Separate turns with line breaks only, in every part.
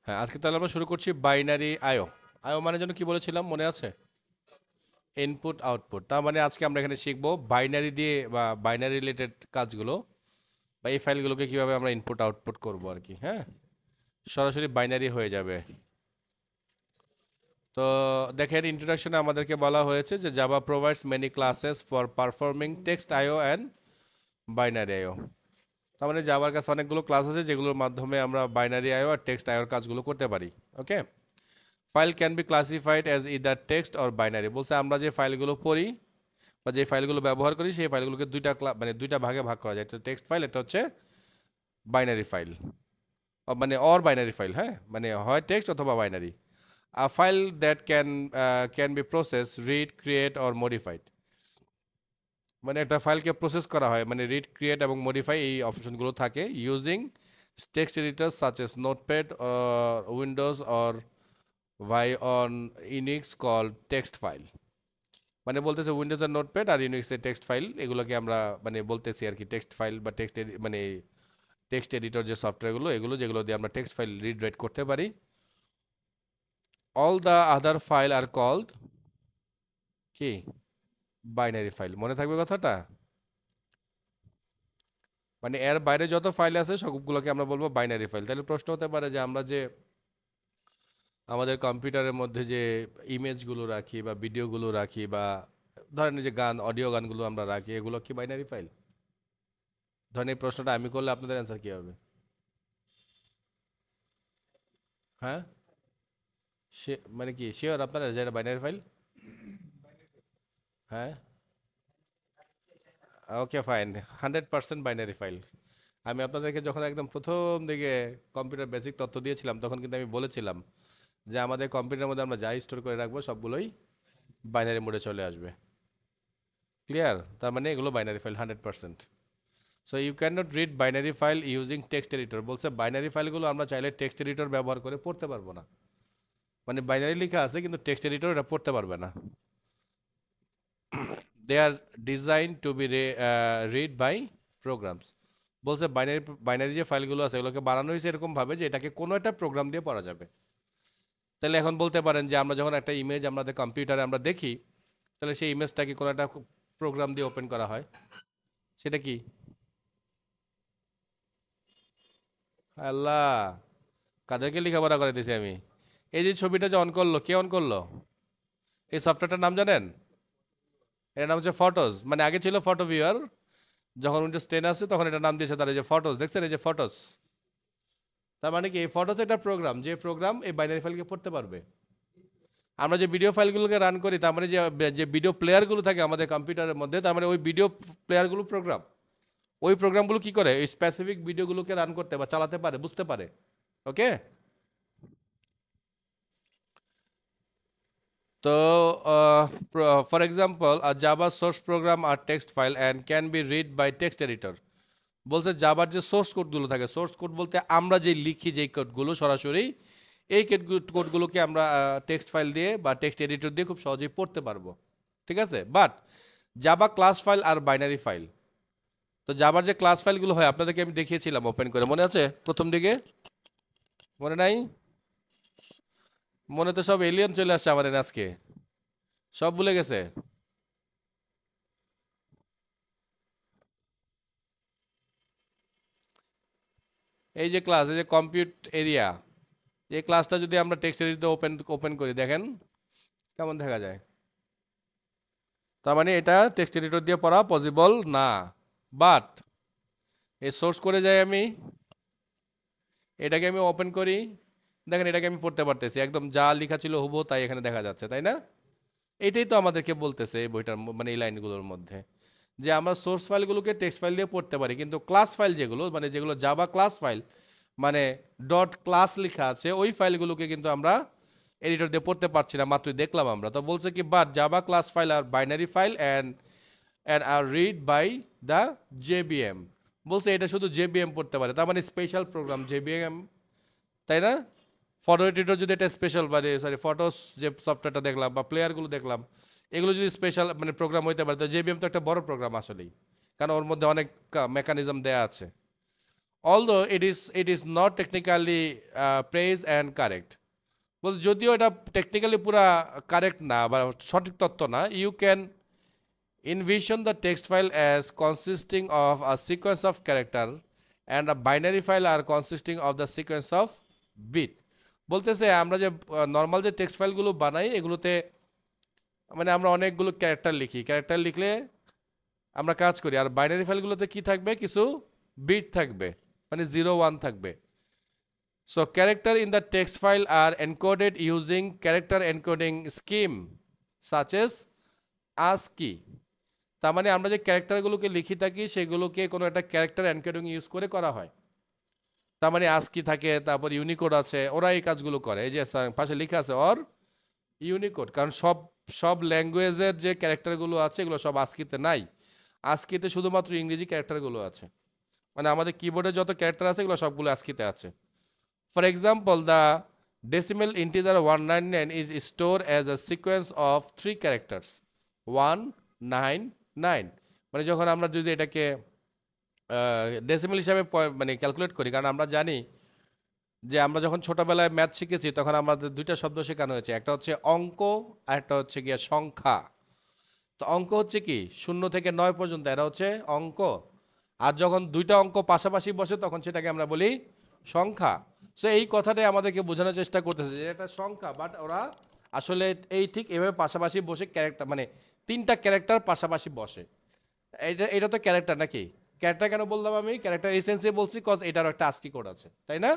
হ্যাঁ, আজকে তাহলে আমরা শুরু করছি বাইনারি আইও। আইও মানে জন্য কি বলেছিলাম মনে আছে? Input output. তার মানে আজকে আমরা এখানে শিখবো বাইনারি দিয়ে বা বাইনারি রিলেটেড কাজগুলো বা এই ফাইলগুলোকে কিভাবে আমরা ইনপুট আউটপুট করব আর কি। হ্যাঁ, সরাসরি বাইনারি হয়ে যাবে। তো দেখেন, ইন্ট্রোডাকশনে আমাদেরকে বলা হয়েছে যে Java provides many classes for performing text IO and binary IO. তার মানে জাভার কাছে অনেকগুলো ক্লাস আছে যেগুলোর মাধ্যমে আমরা বাইনারি আইও আর টেক্সট আইওর কাজগুলো করতে পারি। Okay, file can be classified as either text or binary. বলছে আমরা যে ফাইলগুলো পড়ি বা যে ফাইলগুলো ব্যবহার করি সেই ফাইলগুলোকে মানে দুইটা ভাগে ভাগ করা যায়। একটা টেক্সট ফাইল, একটা হচ্ছে বাইনারি ফাইল, মানে অর বাইনারি ফাইল। হ্যাঁ, মানে হয় টেক্সট অথবা binary. A file that can be process, read, create or modified. মানে একটা ফাইলকে প্রসেস করা হয়, মানে রিড, ক্রিয়েট এবং মডিফাই এই অপশনগুলো থাকে using text editor such as Notepad or Windows or vi on Unix call text file. মানে বলতেছে উইন্ডোজের নোটপ্যাড আর ইউনিক্সের টেক্সট ফাইল, এগুলোকে আমরা মানে বলতেছি আর কি টেক্সট ফাইল বা মানে টেক্সট এডিটর যে সফটওয়্যারগুলো, এগুলো যেগুলো দিয়ে আমরা টেক্সট ফাইল রিড রাইট করতে পারি। All the other file are called কি বাইনারি ফাইল। মনে থাকবে কথাটা? মানে এর বাইরে যত ফাইল আছে সবগুলোকে আমরা বলবো বাইনারি ফাইল। তাহলে প্রশ্ন হতে পারে যে আমরা যে আমাদের কম্পিউটারের মধ্যে যে ইমেজগুলো রাখি বা ভিডিওগুলো রাখি বা ধরেন এই যে গান, অডিও গানগুলো আমরা রাখি, এগুলো কি বাইনারি ফাইল? ধরেন এই প্রশ্নটা আমি করলে আপনাদের অ্যান্সার কি হবে? হ্যাঁ, সে মানে কি শিওর আপনারা যে এটা বাইনারি ফাইল? হ্যাঁ, ওকে ফাইন, 100% বাইনারি ফাইল। আমি আপনাদেরকে যখন একদম প্রথম দিকে কম্পিউটার বেসিক তথ্য দিয়েছিলাম তখন কিন্তু আমি বলেছিলাম যে আমাদের কম্পিউটারের মধ্যে আমরা যাই স্টোর করে রাখবো সবগুলোই বাইনারি মোডে চলে আসবে। ক্লিয়ার? তার মানে এগুলো binary file 100%। So you can not read binary file using text editor. বলছে বাইনারি ফাইলগুলো আমরা চাইলে টেক্সট এডিটর ব্যবহার করে পড়তে পারবো না। মানে বাইনারি লেখা আছে কিন্তু টেক্সট এডিটর এটা পড়তে পারবে না। They are designed to be read by programs. বলছে বাইনারি বাইনারি যে ফাইলগুলো আছে এগুলোকে বানানো হয়েছে এরকমভাবে যে এটাকে কোনো একটা প্রোগ্রাম দিয়ে পড়া যাবে। তাহলে এখন বলতে পারেন যে আমরা যখন একটা ইমেজ আমাদের কম্পিউটারে আমরা দেখি, তাহলে সেই ইমেজটাকে কোনো একটা প্রোগ্রাম দিয়ে ওপেন করা হয়, সেটা কি? আল্লাহ, কাদেরকে লেখাপড়া করে দিয়েছি আমি। এই যে ছবিটা যে অন করলো, কে অন করলো? এই সফটওয়্যারটার নাম জানেন? এর নাম হচ্ছে ফটোস। মানে আগে ছিল ফটো ভিউয়ার, যখন উইন্ডোজ 10 আসছে তখন এটা নাম দিয়েছে তারা, এই যে ফটোস দেখছেন, এই যে ফটোস। তার মানে কি এই ফটোস একটা প্রোগ্রাম, যে প্রোগ্রাম এই বাইনারি ফাইলকে পড়তে পারবে। আমরা যে ভিডিও ফাইলগুলোকে রান করি তার মানে যে যে ভিডিও প্লেয়ারগুলো থাকে আমাদের কম্পিউটারের মধ্যে, তার মানে ওই ভিডিও প্লেয়ারগুলো প্রোগ্রাম। ওই প্রোগ্রামগুলো কি করে এই স্পেসিফিক ভিডিওগুলোকে রান করতে বা চালাতে পারে, বুঝতে পারে। ওকে, তো for example a Java source program are text file and can be read by text editor. বলছে জাভার যে সোর্স কোডগুলো থাকে, সোর্স কোড বলতে আমরা যে লিখি যেই কোডগুলো সরাসরি, এই কোডগুলোকে আমরা টেক্সট ফাইল দিয়ে বা টেক্সট এডিটর দিয়ে খুব সহজেই পড়তে পারবো। ঠিক আছে, but Java class file are binary file. তো জাভার যে ক্লাস ফাইলগুলো হয় আপনাদেরকে আমি দেখিয়েছিলাম ওপেন করে, মনে আছে প্রথম দিকে? মনে নাই? মনে তো সব এলিয়ন চলে আসছে আমাদের আজকে, সব ভুলে গেছে। এই যে ক্লাস, এই যে কম্পিউট এরিয়া, এই ক্লাসটা যদি আমরা টেক্সট এডিটর ওপেন ওপেন করি দেখেন কেমন দেখা যায়। তার মানে এটা টেক্সট এডিটর দিয়ে পড়া পসিবল না। বাট এই সোর্স করে যাই আমি, এটাকে আমি ওপেন করি, দেখেন এটাকে আমি পড়তে পারতেছি, একদম যা লেখা ছিল হুবহু তাই এখানে দেখা যাচ্ছে, তাই না? এটাই তো আমাদেরকে বলতেছে এই বইটার মানে এই লাইনগুলোর মধ্যে, যে আমরা সোর্স ফাইলগুলোকে টেক্সট ফাইল দিয়ে পড়তে পারি, কিন্তু ক্লাস ফাইল যেগুলো মানে যেগুলো জাভা ক্লাস ফাইল মানে ডট ক্লাস লেখা আছে ওই ফাইলগুলোকে কিন্তু আমরা এডিটর দিয়ে পড়তে পারছি না, মাত্রই দেখলাম আমরা। তো বলছে কি but Java class file are binary file and are read by the JVM. বলছে এটা শুধু জেবিএম পড়তে পারে, তার মানে স্পেশাল প্রোগ্রাম জেবিএম, তাই না? ফটো এডিটর যদি এটা স্পেশাল মানে সরি ফটোস যে সফটওয়্যারটা দেখলাম বা প্লেয়ারগুলো দেখলাম, এগুলো যদি স্পেশাল মানে প্রোগ্রাম হইতে পারে, তো জেবিএম তো একটা বড় প্রোগ্রাম আসলেই, কারণ ওর মধ্যে অনেক মেকানিজম দেয়া আছে। although it is not technically praised and correct. বল যদিও এটা টেকনিক্যালি পুরা কারেক্ট না বা সঠিক তথ্য না, you can envision the text file as consisting of a sequence of character and a binary file are consisting of the sequence of bit. বলতেছে আমরা যে নর্মাল যে টেক্সট ফাইলগুলো বানাই এগুলোতে মানে আমরা অনেকগুলো ক্যারেক্টার লিখি, ক্যারেক্টার লিখলে আমরা কাজ করি, আর বাইনারি ফাইলগুলোতে কি থাকবে, কিছু বিট থাকবে, মানে 0 1 থাকবে। So character in the text file are encoded using character encoding scheme such as ASCII। তার মানে আমরা যে ক্যারেক্টারগুলোকে লিখি থাকি সেগুলোকে কোনো একটা ক্যারেক্টার এনকোডিং ইউজ করে করা হয়। তার মানে ASCII থাকে, তারপর ইউনিকোড আছে, ওরা এই কাজগুলো করে। এই যে পাশে লেখা আছে অর ইউনিকোড, কারণ সব ল্যাঙ্গুয়েজের যে ক্যারেক্টারগুলো আছে এগুলো সব ASCII-তে নাই। ASCII-তে শুধুমাত্র ইংরেজি ক্যারেক্টারগুলো আছে, মানে আমাদের কিবোর্ডে যত ক্যারেক্টার আছে এগুলো সবগুলো ASCII-তে আছে। For example, the decimal integer 199 is store as a sequence of 3 characters 199। মানে যখন আমরা যদি এটাকে ডেসিমেল হিসাবে মানে ক্যালকুলেট করি, কারণ আমরা জানি যে আমরা যখন ছোটবেলায় ম্যাথ শিখেছি তখন আমাদের দুইটা শব্দ শেখানো হয়েছে, একটা হচ্ছে অঙ্ক আর একটা হচ্ছে গিয়ে সংখ্যা। তো অঙ্ক হচ্ছে কি 0 থেকে 9 পর্যন্ত, এরা হচ্ছে অঙ্ক। আর যখন দুইটা অঙ্ক পাশাপাশি বসে তখন সেটাকে আমরা বলি সংখ্যা। সো এই কথাটাই আমাদেরকে বোঝানোর চেষ্টা করতেছে যে এটা সংখ্যা, বাট ওরা আসলে এই ঠিক এভাবে পাশাপাশি বসে ক্যারেক্টার, মানে 3টা ক্যারেক্টার পাশাপাশি বসে। এটা তো ক্যারেক্টার নাকি? ক্যারেক্টার কেন বললাম আমি? ক্যারেক্টার এসেন্সে বলছি কজ এটারও একটা ASCII কোড আছে, তাই না?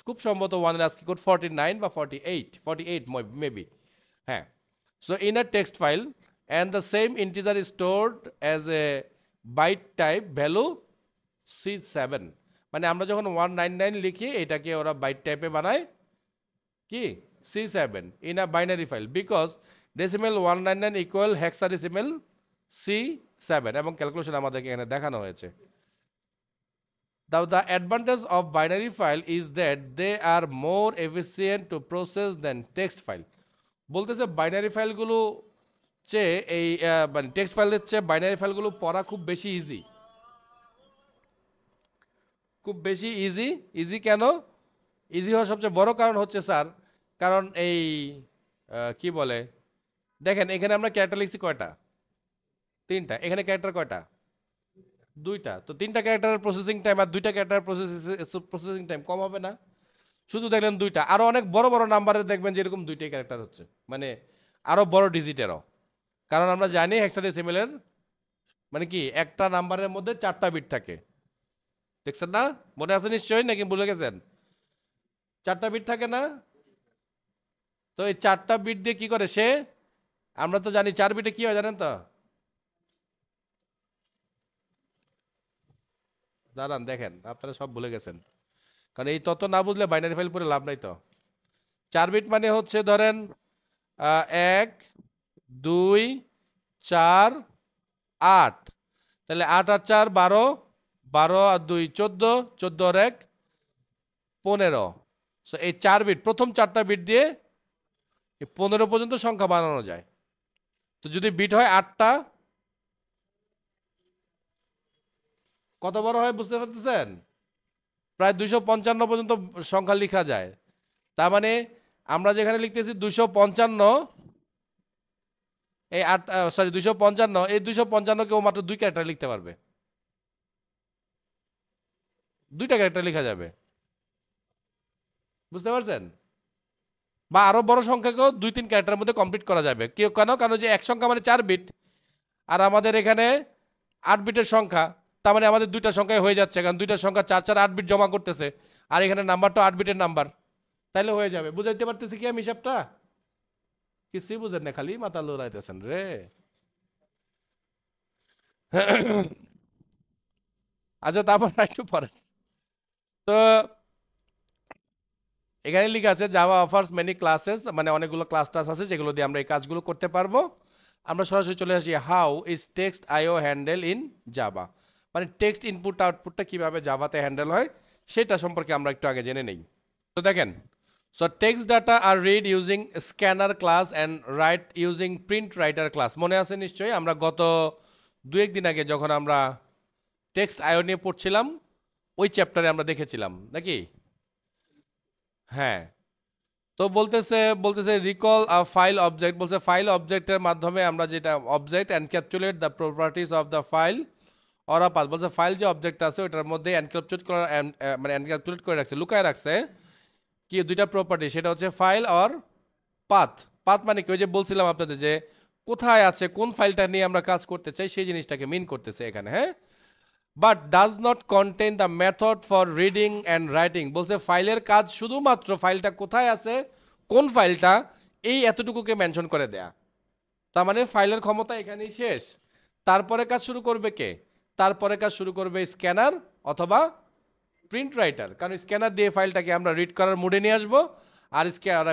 খুব সম্ভবত 1 এর ASCII কোড 49 বা 48 মেবি। হ্যাঁ। So in a text file and the same integer is stored as a byte type value C7। মানে আমরা যখন 199 লিখি এটাকে ওরা বাইট টাইপে বানায় কি C7 in a binary file because decimal 199 equal hexadecimal C7 এবং ক্যালকুলেশন আমাদেরকে এখানে দেখানো হয়েছে। The advantage of binary file is that they are more efficient to process than text file। বলতেছে বাইনারি ফাইলগুলো চেয়ে এই মানে টেক্সট ফাইলের চেয়ে বাইনারি ফাইলগুলো পড়া খুব বেশি ইজি। খুব বেশি ইজি কেন? ইজি হওয়ার সবচেয়ে বড় কারণ হচ্ছে স্যার, কারণ এই কি বলে, দেখেন এখানে আমরা ক্যারেক্টার লিখছি কয়টা? 3টা। এখানে ক্যারেক্টার কয়টা? 2টা। তো 3টা ক্যারেক্টারের প্রসেসিং টাইম আর 2টা ক্যারেক্টার প্রসেসিং টাইম কম হবে না? শুধু দেখলেন 2টা, আরো অনেক বড় বড় নাম্বারে দেখবেন যে এরকম 2টাই ক্যারেক্টার হচ্ছে, মানে আরো বড় ডিজিটেরও। কারণ আমরা জানি হেক্সাডেসিমেলের মানে কি একটা নাম্বারের মধ্যে 4টা বিট থাকে, দেখছেন না? মনে আছে নিশ্চয়ই, নাকি ভুলে গেছেন? 4টা বিট থাকে না? তো এই 4টা বিট দিয়ে কি করে সে, আমরা তো জানি 4 বিটে কি হয় জানেন তো? দাঁড়ান দেখেন, আপনারা সব ভুলে গেছেন, কারণ এই তত না বুঝলে বাইনারি ফাইল পড়ে লাভ নাই। তো 4 বিট মানে হচ্ছে ধরেন 1 2 4 8, তাহলে 8 আর 4 12, 12 আর 2 14, 14 আর 1 15। সো এই 4 বিট, প্রথম 4টা বিট দিয়ে 15 পর্যন্ত সংখ্যা বানানো যায়। তো যদি বিট হয় 8টা, কত বড় হয় বুঝতে পারতেছেন? প্রায় 255 পর্যন্ত সংখ্যা লেখা যায়। তার মানে আমরা যেখানে লিখতেছি 255, এই 255, এই 255 কেউ মাত্র 2 ক্যারেক্টার লিখতে পারবে, 2টা ক্যারেক্টার লেখা যাবে, বুঝতে পারছেন? বা আরো বড় সংখ্যাকেও 2-3 ক্যারেক্টারের মধ্যে কমপ্লিট করা যাবে। কেন? কারণ যে এক সংখ্যা মানে 4 বিট, আর আমাদের এখানে 8 বিটের সংখ্যা, তার মানে আমাদের 2টা সংখ্যায় হয়ে যাচ্ছে, কারণ 2টা সংখ্যা 4 4 8 বিট জমা করতেছে, আর এখানে নাম্বারটা 8 বিটের নাম্বার, তাইলে হয়ে যাবে। বুঝাইতে পারতেছি কি আমি হিসাবটা? কিছুই বুঝেন না, খালি মাথা লড়াইতেছেন রে। আচ্ছা, তারপর একটু পরে তো এখানে লিখা আছে জাভা অফার্স মেনি ক্লাসেস, মানে অনেকগুলো ক্লাস আছে যেগুলো দিয়ে আমরা এই কাজগুলো করতে পারবো। আমরা সরাসরি চলে আসি how is text IO handle in Java, মানে টেক্সট ইনপুট আউটপুটটা কিভাবে জাভাতে হ্যান্ডেল হয় সেটা সম্পর্কে আমরা একটু আগে জেনে নেই। তো দেখেন, so text data are read using scanner class and write using print writer class. মনে আছে নিশ্চয়ই, আমরা গত 2-1 দিন আগে যখন আমরা টেক্সট আইও নিয়ে পড়ছিলাম ওই চ্যাপ্টারে আমরা দেখেছিলাম নাকি? হ্যাঁ। তো বলতেছে রিকল আ ফাইল অবজেক্ট, বলছে ফাইল অবজেক্টের মাধ্যমে আমরা যেটা object encapsulate the properties of the file or a path, বলছে ফাইল যে অবজেক্ট আছে ওটার মধ্যে এনক্যাপসুলেট করা মানে এনক্যাপসুলেট করে রাখছে, লুকায় রাখছে কি দুইটা প্রপার্টি, সেটা হচ্ছে ফাইল অর পাথ। পাথ মানে কি, ওই যে বলছিলাম আপনাদের যে কোথায় আছে, কোন ফাইলটা নিয়ে আমরা কাজ করতে চাই সেই জিনিসটাকে মিন করতেছে এখানে। হ্যাঁ, but does not contain the method for reading and writing, বলছে ফাইলের কাজ শুধুমাত্র ফাইলটা কোথায় আছে, কোন ফাইলটা, এই এতটুকুকে মেনশন করে দেয়া। তার মানে ফাইলের ক্ষমতা এখানেই শেষ। তারপরে কাজ শুরু করবে কে? তারপরে কাজ শুরু করবে স্ক্যানার অথবা প্রিন্ট রাইটার, কারণ স্ক্যানার দিয়ে ফাইলটাকে আমরা রিড করার মুডে নিয়ে আসবো, আর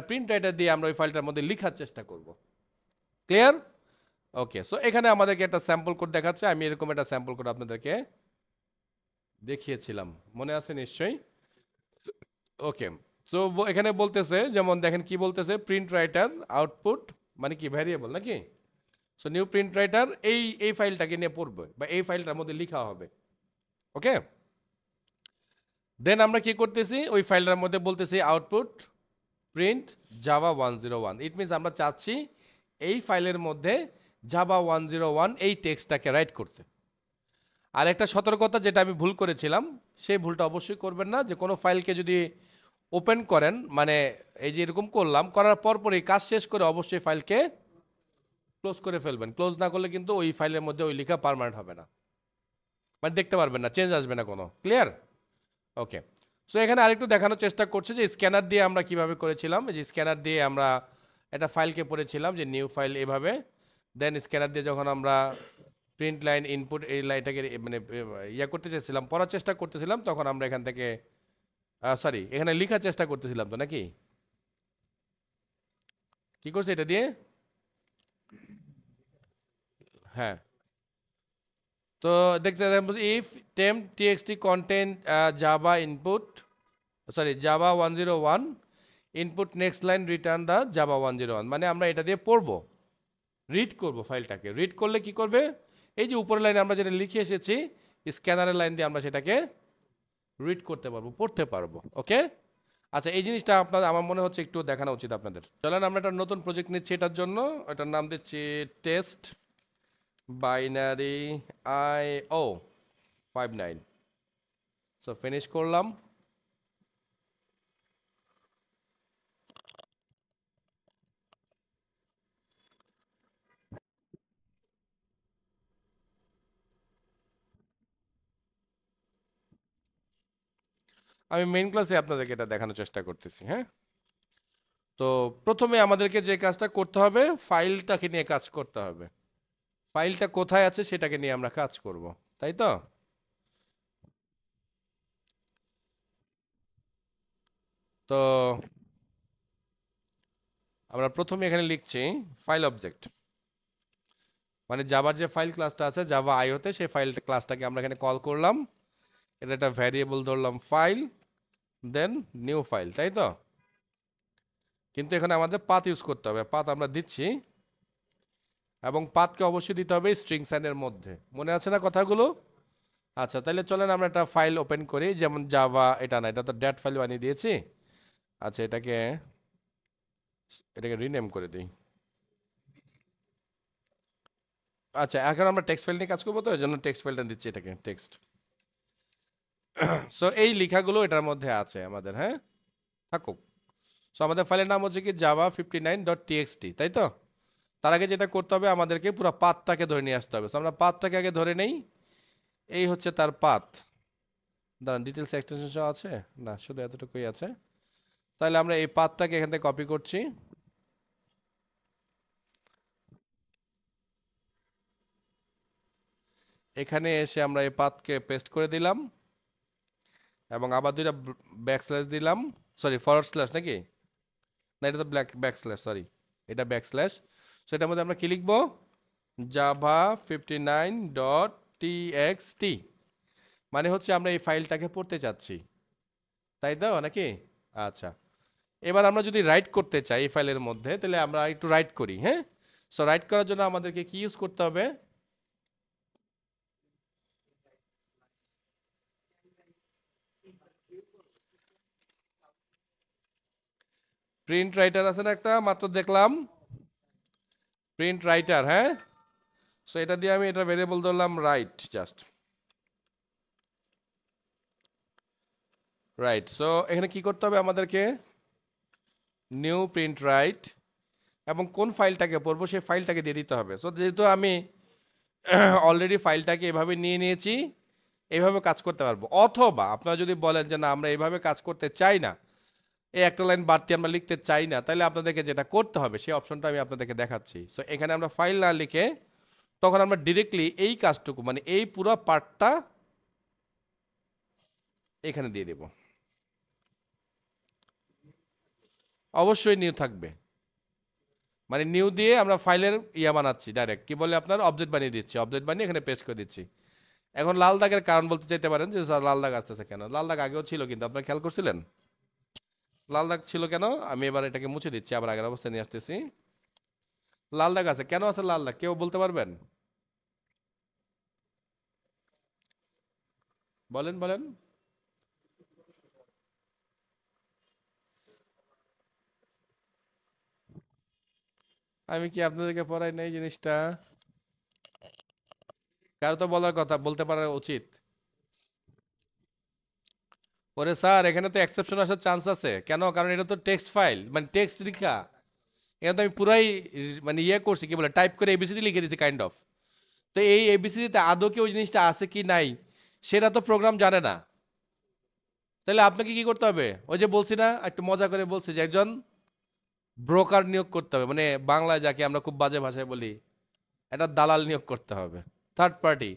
প্রিন্ট রাইটার দিয়ে আমরা ওই ফাইলটার মধ্যে লেখার চেষ্টা করব। ক্লিয়ার? ওকে, সো এখানে আমাদেরকে একটা স্যাম্পল কোড দেখাচ্ছে। আমি এরকম একটা স্যাম্পল কোড আপনাদেরকে দেখিয়েছিলাম, মনে আছে নিশ্চয়ই। ওকে, সো এখানে বলতেছে, যেমন দেখেন কি বলতেছে, প্রিন্ট রাইটার আউটপুট মানে কি ভ্যারিয়েবল নাকি। সো নিউ প্রিন্ট রাইটার এই ফাইলটাকে নিয়ে পড়বে বা এই ফাইলটার মধ্যে লেখা হবে। ওকে, দেন আমরা কি করতেছি, ওই ফাইলটার মধ্যে বলতেছি output print Java 101। It means আমরা চাচ্ছি এই ফাইলের মধ্যে জাভা 101 এই টেক্সটটাকে রাইট করতে। আর একটা সতর্কতা, যেটা আমি ভুল করেছিলাম, সেই ভুলটা অবশ্যই করবেন না, যে কোনো ফাইলকে যদি ওপেন করেন, মানে এই যে এরকম করলাম, করার পরপরই কাজ শেষ করে অবশ্যই ফাইলকে ক্লোজ করে ফেলবেন। ক্লোজ না করলে কিন্তু ওই ফাইলের মধ্যে ওই লেখা পার্মানেন্ট হবে না, মানে দেখতে পারবেন না, চেঞ্জ আসবে না কোনো। ক্লিয়ার? ওকে, সো এখানে আরেকটু দেখানোর চেষ্টা করছে যে স্ক্যানার দিয়ে আমরা কিভাবে করেছিলাম। যে স্ক্যানার দিয়ে আমরা একটা ফাইলকে পড়েছিলাম, যে নিউ ফাইল এভাবে, দেন স্ক্যানার দিয়ে যখন আমরা প্রিন্ট লাইন ইনপুট এই লাইনটাকে মানে করতে চাইছিলাম, পড়ার চেষ্টা করতেছিলাম, তখন আমরা এখান থেকে সরি এখানে লেখার চেষ্টা করতেছিলাম, তো নাকি কি করছে এটা দিয়ে? হ্যাঁ, তো দেখতে if temp TXT content Java input sorry Java 101 input next line return the Java 101, মানে আমরা এটা দিয়ে পড়বো, রিড করব ফাইলটাকে। রিড করলে কি করবে, এই যে উপরের লাইনে আমরা যেটা লিখে এসেছি স্ক্যানারের লাইন দিয়ে আমরা সেটাকে রিড করতে পারবো, পড়তে পারবো। ওকে, আচ্ছা, এই জিনিসটা আপনাদের আমার মনে হচ্ছে একটু দেখানো উচিত আপনাদের। চলেন আমরা একটা নতুন প্রজেক্ট নিচ্ছি এটার জন্য, এটার নাম দিচ্ছি test binary IO 59। So finish করলাম। আমি মেইন ক্লাসে আপনাদেরকে এটা দেখানোর চেষ্টা করতেছি। হ্যাঁ, তো প্রথমে আমাদেরকে যে কাজটা করতে হবে, ফাইলটাকে নিয়ে কাজ করতে হবে। ফাইলটা কোথায় আছে সেটাকে নিয়ে আমরা কাজ করব, তাই তো? তো আমরা প্রথমে এখানে লিখছি ফাইল অবজেক্ট, মানে জাভার যে ফাইল ক্লাসটা আছে জাভা আইওতে, সেই ফাইল ক্লাসটাকে আমরা এখানে কল করলাম, এটা একটা ভ্যারিয়েবল ধরলাম ফাইল, দেন নিউ ফাইল, তাই তো? কিন্তু এখানে আমাদের পাথ ইউজ করতে হবে, পাথ আমরা দিচ্ছি, এবং পাথকে অবশ্যই দিতে হবে স্ট্রিং সাইনের মধ্যে। মনে আছে না কথাগুলো? আচ্ছা, তাহলে চলেন আমরা একটা ফাইল ওপেন করি, যেমন জাভা, এটা না, এটা তো ড্যাট ফাইল বানিয়ে দিয়েছি। আচ্ছা, এটাকে এটাকে রিনেম করে দিই। আচ্ছা, এখন আমরা টেক্সট ফাইল নিয়ে কাজ করবো, তো এই জন্য টেক্সট ফাইলটা দিচ্ছি, এটাকে টেক্সট। সো এই লেখাগুলো এটার মধ্যে আছে আমাদের। হ্যাঁ, থাকুক। সো আমাদের ফাইলের নাম হচ্ছে কি java59.txt, তাই তো? তার আগে যেটা করতে হবে, আমাদেরকে পুরো পাথটাকে ধরে নিয়ে আসতে হবে। সো আমরা পাথটাকে আগে ধরে নেই, এই হচ্ছে তার পাথ। দাঁড়ান, ডিটেলস এক্সটেনশন আছে না, শুধু এতটুকুই আছে। তাহলে আমরা এই পাথটাকে এখান থেকে কপি করছি, এখানে এসে আমরা এই পাথকে পেস্ট করে দিলাম, এবং আবার দুইটা ব্যাকস্ল্যাশ দিলাম, সরি ফরওয়ার্ড স্ল্যাশ নাকি, না এটা তো ব্যাকস্ল্যাশ, সরি এটা ব্যাকস্ল্যাশ। সেটার মধ্যে আমরা কি লিখবো, java59.txt, মানে হচ্ছে আমরা এই ফাইলটাকে পড়তে চাচ্ছি, তাই তো নাকি? আচ্ছা, এবার আমরা যদি রাইট করতে চাই এই ফাইলের মধ্যে, তাহলে আমরা একটু রাইট করি। হ্যাঁ, সো রাইট করার জন্য আমাদেরকে কি ইউজ করতে হবে, প্রিন্ট রাইটার আছে না একটা, মাত্র দেখলাম প্রিন্ট রাইটার, হ্যাঁ। সো এটা দিয়ে আমি এটা ভেরিয়েবল ধরলাম রাইট, জাস্ট রাইট। সো এখানে কি করতে হবে আমাদেরকে, নিউ প্রিন্ট রাইট, এবং কোন ফাইলটাকে পড়বো সেই ফাইলটাকে দিয়ে দিতে হবে। সো যেহেতু আমি অলরেডি ফাইলটাকে এভাবে নিয়ে নিয়েছি, এইভাবে কাজ করতে পারবো। অথবা আপনারা যদি বলেন যে না আমরা এইভাবে কাজ করতে চাই না, এই একটা লাইন বাড়তি আমরা লিখতে চাই না, তাহলে আপনাদেরকে যেটা করতে হবে সেই অপশনটা আমি আপনাদেরকে দেখাচ্ছি। সো এখানে আমরা ফাইল না লিখে তখন আমরা ডিরেক্টলি এই কাজটুকু, মানে এই পুরো পার্টটা এখানে দিয়ে দেব। অবশ্যই নিউ থাকবে, মানে নিউ দিয়ে আমরা ফাইলের ইয়া বানাচ্ছি, ডাইরেক্ট কি বলে আপনার অবজেক্ট বানিয়ে দিচ্ছি, অবজেক্ট বানিয়ে এখানে পেস্ট করে দিচ্ছি। এখন লাল দাগের কারণ বলতে চাইতে পারেন যে স্যার লাল দাগ আসতেছে কেন? লাল দাগ আগেও ছিল, কিন্তু আপনারা খেয়াল করছিলেন লাল দাগ ছিল কেন? আমি এবার এটাকে মুছে দিচ্ছি, আবার আগের অবস্থায় নিয়ে আসতেছি। লাল দাগ আছে কেন? আছে লাল দাগ, কেউ বলতে পারবেন? বলেন বলেন। আমি কি আপনাদেরকে পড়াই নাই জিনিসটা? কারো তো বলার কথা, বলতে পারা উচিত। ওরে স্যার এখানে তো এক্সেপশন আসার চান্স আছে কেন? কারণ এটা তো টেক্সট ফাইল, মানে টেক্সট লেখা। এখানে তো আমি পুরাই মানে ইয়ে করছি, কি বলে টাইপ করে এবিসিডি লিখে দিচ্ছি কাইন্ড অফ। তো এই এবিসিডিতে আদৌ কি ওই জিনিসটা আছে কি নাই সেটা তো প্রোগ্রাম জানে না। তাহলে আপনাকে কি করতে হবে? ওই যে বলছি না, একটু মজা করে বলছি যে একজন ব্রোকার নিয়োগ করতে হবে, মানে বাংলায় যাকে আমরা খুব বাজে ভাষায় বলি, একটা দালাল নিয়োগ করতে হবে, থার্ড পার্টি।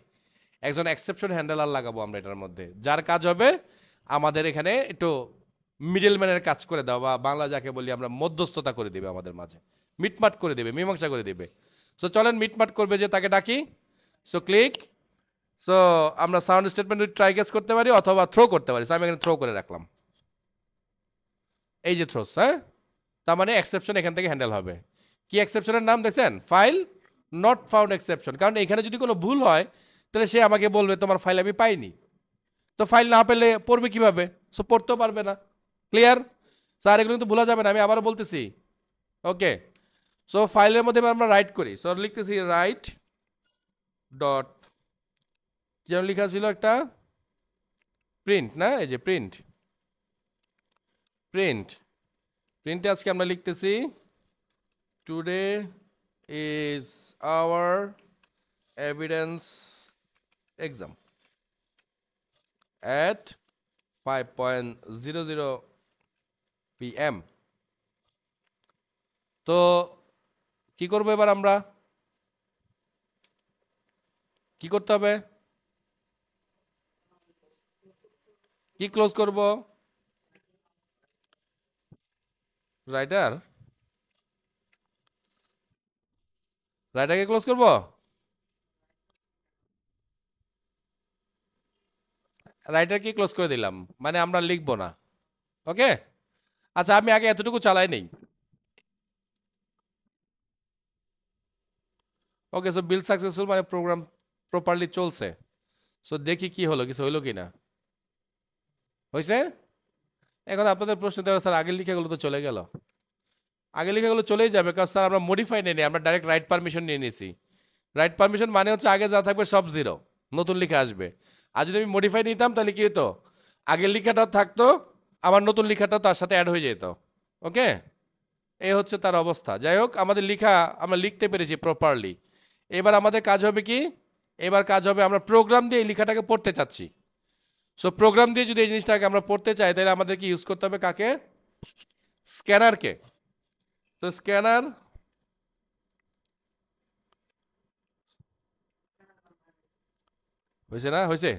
একজন এক্সেপশন হ্যান্ডেলার লাগাবো আমরা এটার মধ্যে, যার কাজ হবে আমাদের এখানে একটু মিডলম্যানের কাজ করে দেওয়া, বা বাংলা যাকে বলি আমরা মধ্যস্থতা করে দিবে আমাদের মাঝে, মিটমাট করে দিবে, মীমাংসা করে দিবে। সো চলেন মিটমাট করবে যে তাকে ডাকি। So click. সো আমরা সাউন্ড স্টেটমেন্ট ট্রাই ক্যাচ করতে পারি অথবা থ্রো করতে পারি। সো আমি এখানে থ্রো করে রাখলাম, এই যে থ্রোস, হ্যাঁ। তার মানে এক্সেপশন এখান থেকে হ্যান্ডেল হবে। কি এক্সেপশনের নাম দেখছেন? File not found exception. কারণ এখানে যদি কোনো ভুল হয় তাহলে সে আমাকে বলবে তোমার ফাইল আমি পাইনি। তো ফাইল না পেলে পড়বে কিভাবে? সো পড়তেও পারবে না। ক্লিয়ার? স্যার এগুলো কিন্তু ভুলা যাবে না, আমি আবারও বলতেছি। ওকে। সো ফাইলের মধ্যে আমরা রাইট করি। সো লিখতেছি রাইট ডট, যেন লেখা ছিল একটা প্রিন্ট, না এই যে প্রিন্ট, প্রিন্ট প্রিন্টে আজকে আমরা লিখতেছি today is our evidence exam at 5:00 PM। তো কি করবো এবার আমরা? কি করতে হবে? কি ক্লোজ করব? রাইটার, রাইটারকে ক্লোজ করব? রাইটার কি ক্লোজ করে দিলাম, মানে আমরা লিখবো না। ওকে। আচ্ছা আমি আগে এতটুকু চালাই নেই। ওকে। সো বিল সাকসেসফুল, মানে প্রোগ্রাম প্রপারলি চলছে। সো দেখি কি হলো, কিছু হইলো কি না। হয়েছে? এখন আপনাদের প্রশ্ন দেওয়ার স্যার আগের লেখাগুলো তো চলে গেল। আগের লেখাগুলো চলেই যাবে, কারণ স্যার আমরা মডিফাই নিয়ে নিই, আমরা ডাইরেক্ট রাইট পারমিশন নিয়ে নিয়েছি। রাইট পারমিশন মানে হচ্ছে আগে যা থাকবে সব জিরো, নতুন লেখা আসবে। আর যদি আমি মডিফাই নিতাম তাহলে কি হতো? আগের লেখাটাও থাকতো, আমার নতুন লেখাটাও তার সাথে অ্যাড হয়ে যেত। ওকে। এই হচ্ছে তার অবস্থা। যাই হোক, আমাদের লেখা আমরা লিখতে পেরেছি প্রপারলি। এবার আমাদের কাজ হবে কি? এবার কাজ হবে আমরা প্রোগ্রাম দিয়ে এই লেখাটাকে পড়তে চাচ্ছি। সো প্রোগ্রাম দিয়ে যদি এই জিনিসটাকে আমরা পড়তে চাই তাহলে আমাদেরকে ইউজ করতে হবে কাকে? স্ক্যানারকে। তো স্ক্যানার, হয়েছে না? হয়েছে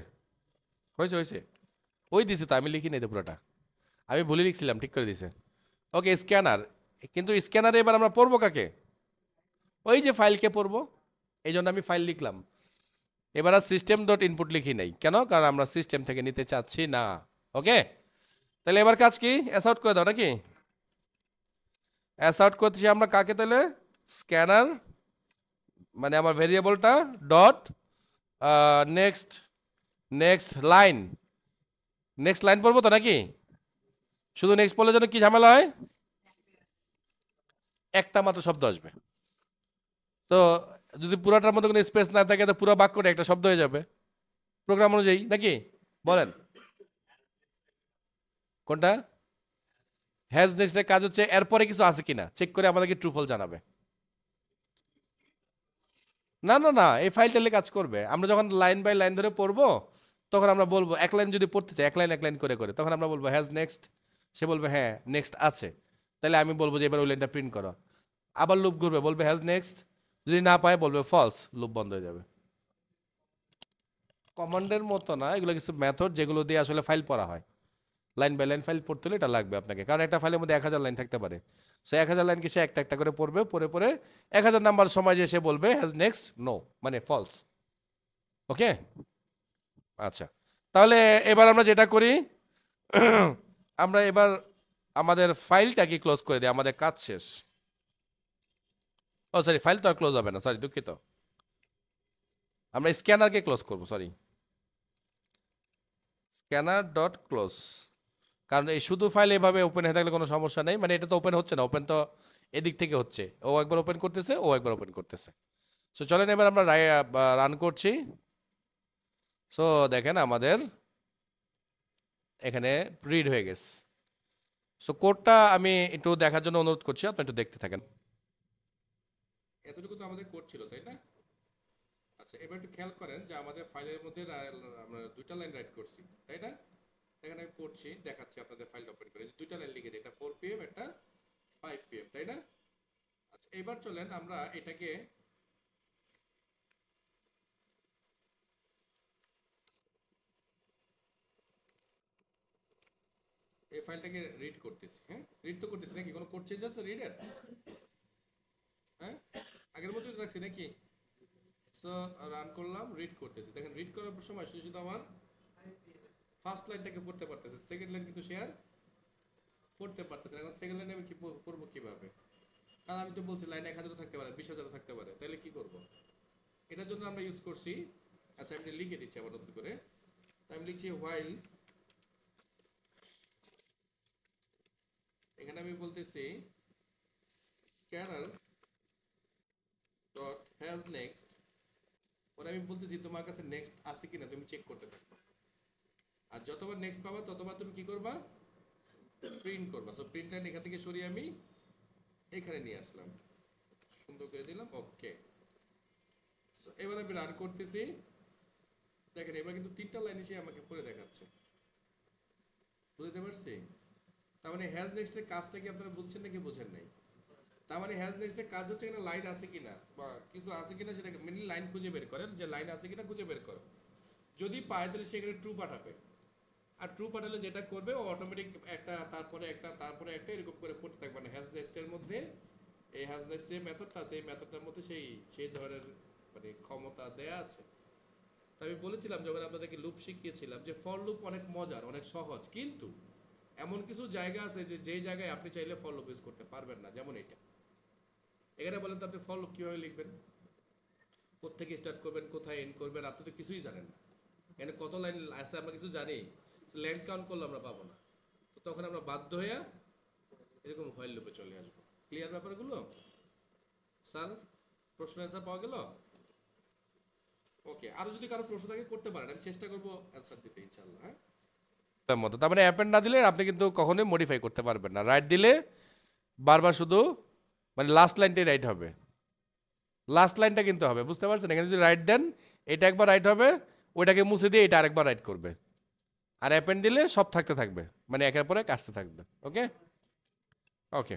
হয়েছে হয়েছে ওই দিছে তো, আমি লিখি নাই তো পুরোটা, আমি ভুলে লিখছিলাম, ঠিক করে দিছে। ওকে স্ক্যানার। কিন্তু স্ক্যানারে এবার আমরা পড়বো কাকে? ওই যে ফাইলকে পড়বো, এই জন্য আমি ফাইল লিখলাম। এবার আর সিস্টেম ডট ইনপুট লিখি নাই কেন? কারণ আমরা সিস্টেম থেকে নিতে চাচ্ছি না। ওকে। তাহলে এবার কাজ কি? অ্যাস আউট করে দাও নাকি? অ্যাস আউট করতেছি আমরা কাকে তাহলে? স্ক্যানার, মানে আমার ভেরিয়েবলটা dot next, next line, next line পড়বো তো নাকি? শুধু নেক্সট পড়লে যেন কি ঝামেলা হয়? একটা মাত্র শব্দ আসবে। তো যদি পুরাটার মধ্যে কোনো স্পেস না থাকে তো পুরো বাক্যটা একটা শব্দ হয়ে যাবে প্রোগ্রাম অনুযায়ী, নাকি বলেন? কোনটা? হ্যাজ নেক্সটের কাজ হচ্ছে এরপরে কিছু আছে কিনা চেক করে আমাদেরকে ট্রু ফল জানাবে। না না না, এই ফাইলটা কাজ করবে। আমরা যখন লাইন বাই লাইন ধরে পড়বো তখন আমরা বলবো, এক লাইন যদি পড়তে চাই এক লাইন করে করে, তখন আমরা বলবো হ্যাজ নেক্সট, সে বলবে হ্যাঁ নেক্সট আছে, তাহলে আমি বলবো যে এবার ওই লাইনটা প্রিন্ট করো। আবার লুপ ঘুরবে, বলবে হ্যাজ নেক্সট, যদি না পায় বলবে ফলস, লুপ বন্ধ হয়ে যাবে। কমান্ডের মতো না, এগুলো কিছু মেথড যেগুলো দিয়ে আসলে ফাইল পড়া হয়। লাইন বাই লাইন ফাইল পড়তে হলে এটা লাগবে আপনাকে, কারণ একটা ফাইলের মধ্যে 1000 লাইন থাকতে পারে। সো 1000 লাইনকে সে একটা একটা করে পড়বে, পড়ে পড়ে 1000 নাম্বার সময় যে সে বলবে হ্যাজ নেক্সট নো মানে ফলস। ওকে, আচ্ছা। তাহলে এবার আমরা যেটা করি, আমরা এবার আমাদের ফাইলটাকে ক্লোজ করে দিই, আমাদের কাজ শেষ। ও সরি, ফাইল তো আর ক্লোজ হবে না, সরি দুঃখিত, আমরা স্ক্যানারকে ক্লোজ করব, সরি স্ক্যানার ডট ক্লোজ। কারণ এই শুধু ফাইল এভাবে ওপেন হয়ে থাকলে কোনো সমস্যা নেই, মানে এটা তো ওপেন হচ্ছে না, ওপেন তো এদিক থেকে হচ্ছে, ও একবার ওপেন করতেছে, ও একবার ওপেন করতেছে। সো চলেন এবার আমরা রান করছি। সো দেখেন আমাদের এখানে রিড হয়ে গেছে। সো কোডটা আমি একটু দেখার জন্য অনুরোধ করছি, আপনি একটু দেখতে থাকেন। এতটুকু তো আমাদের কোড ছিল, তাই না? আচ্ছা, এবার একটু খেয়াল করেন যে আমাদের ফাইলের মধ্যে আমরা দুইটা লাইন রাইট করছি, তাই না? এখানে আমি পড়ছি, দেখাচ্ছি আপনাদের ফাইলটা ওপেন করে, দুইটা লাইন লিখেছি, এটা 4 PM, একটা 5 PM, তাই না? আচ্ছা, এবার চলেন আমরা এটাকে এই ফাইলটাকে রিড করতেছি। হ্যাঁ, রিড তো করতেছি নাকি? কোনো কোড চেঞ্জ আছে রিডের? হ্যাঁ, আগের মতোই তো রাখছি নাকি? সো রান করলাম, রিড করতেছি, দেখেন রিড করার সময় শুধু শুধু আমার ফার্স্ট লাইনটাকে পড়তে পারতেছে, সেকেন্ড লাইন কিন্তু শেয়ার পড়তে পারতেছে না। এখন সেকেন্ড লাইনে আমি কি পড়বো কিভাবে? কারণ আমি তো বলছি লাইন 1000 থাকতে পারে, 20,000 থাকতে পারে, তাহলে কি করব? এটার জন্য আমরা ইউজ করছি, আচ্ছা আমি লিখে দিচ্ছি আবার নতুন করে। তাই আমি লিখছি হোয়াইল, এখানে আমি বলতেছি স্ক্যানার ডট হ্যাজ নেক্সট, পরে আমি বলতেছি তোমার কাছে নেক্সট আছে কিনা তুমি চেক করতে থাকো, আর যতবার নেক্সট পাবা ততবার তুমি কি করবা? প্রিন্ট করবা। সো প্রিন্ট লাইন এখান থেকে সরিয়ে আমি এখানে নিয়ে আসলাম, সুন্দর করে দিলাম, ওকে। সো এবার আমি রান করতেছি, দেখেন এবার কিন্তু 3টা লাইন এসে আমাকে পড়ে দেখাচ্ছে, বুঝতে পারছি? তার মানে হ্যাজ নেক্সটের কাজটা কি আপনারা বুঝছেন নাকি বুঝেন নাই? তার মানে হ্যাজ নেক্সটের কাজ হচ্ছে এখানে লাইন আছে কিনা বা কিছু আছে কিনা সেটা মেনলি লাইন খুঁজে বের করেন, যে লাইন আছে কিনা খুঁজে বের করো, যদি পায় তাহলে সেখানে ট্রু পাঠাবে, আর ট্রু পাঠালে যেটা করবে ও অটোমেটিক একটা তারপরে একটা তারপরে একটা এরকম করে পড়তে থাকবে। মানে হ্যাজ নেক্সটের মধ্যে এই হ্যাজ নেক্সট যে মেথডটা আছে এই মেথডটার মধ্যে সেই ধরনের মানে ক্ষমতা দেয়া আছে। তো আমি বলেছিলাম যখন আপনাদেরকে লুপ শিখিয়েছিলাম যে ফর লুপ অনেক মজার, অনেক সহজ, কিন্তু এমন কিছু জায়গা আছে যে যেই জায়গায় আপনি চাইলে ফর লুপ ইউজ করতে পারবেন না, যেমন এটা। এখানে বলেন তো আপনি ফর লুপ কিভাবে লিখবেন, কোত্থেকে স্টার্ট করবেন, কোথায় এন্ড করবেন, আপনি তো কিছুই জানেন না। এখানে কত লাইন আছে আমরা কিছু জানি, লেন্থ কাউন্ট করলে আমরা পাবো না, তো তখন আমরা বাধ্য হয়ে এরকম হোয়াইল লুপে চলে আসবো। ক্লিয়ার ব্যাপারগুলো? স্যার প্রশ্ন অ্যান্সার পাওয়া গেল? ওকে, আরো যদি কারো প্রশ্ন থাকে করতে পারেন, আমি চেষ্টা করবো অ্যান্সার দিতে ইনশাআল্লাহ। হ্যাঁ, মতো তার মানে অ্যাপেন্ড না দিলে আপনি কিন্তু কখনোই মডিফাই করতে পারবেন না। রাইট দিলে বারবার শুধু মানে লাস্ট লাইনটাই রাইট হবে, লাস্ট লাইনটা কিন্তু হবে, বুঝতে পারছেন? এখানে যদি রাইট দেন এটা একবার রাইট হবে, ওইটাকে মুছে দিয়ে এটা আরেকবার রাইট করবে, আর অ্যাপেন্ড দিলে সব থাকতে থাকবে, মানে একের পরে কাটতে থাকবে। ওকে ওকে,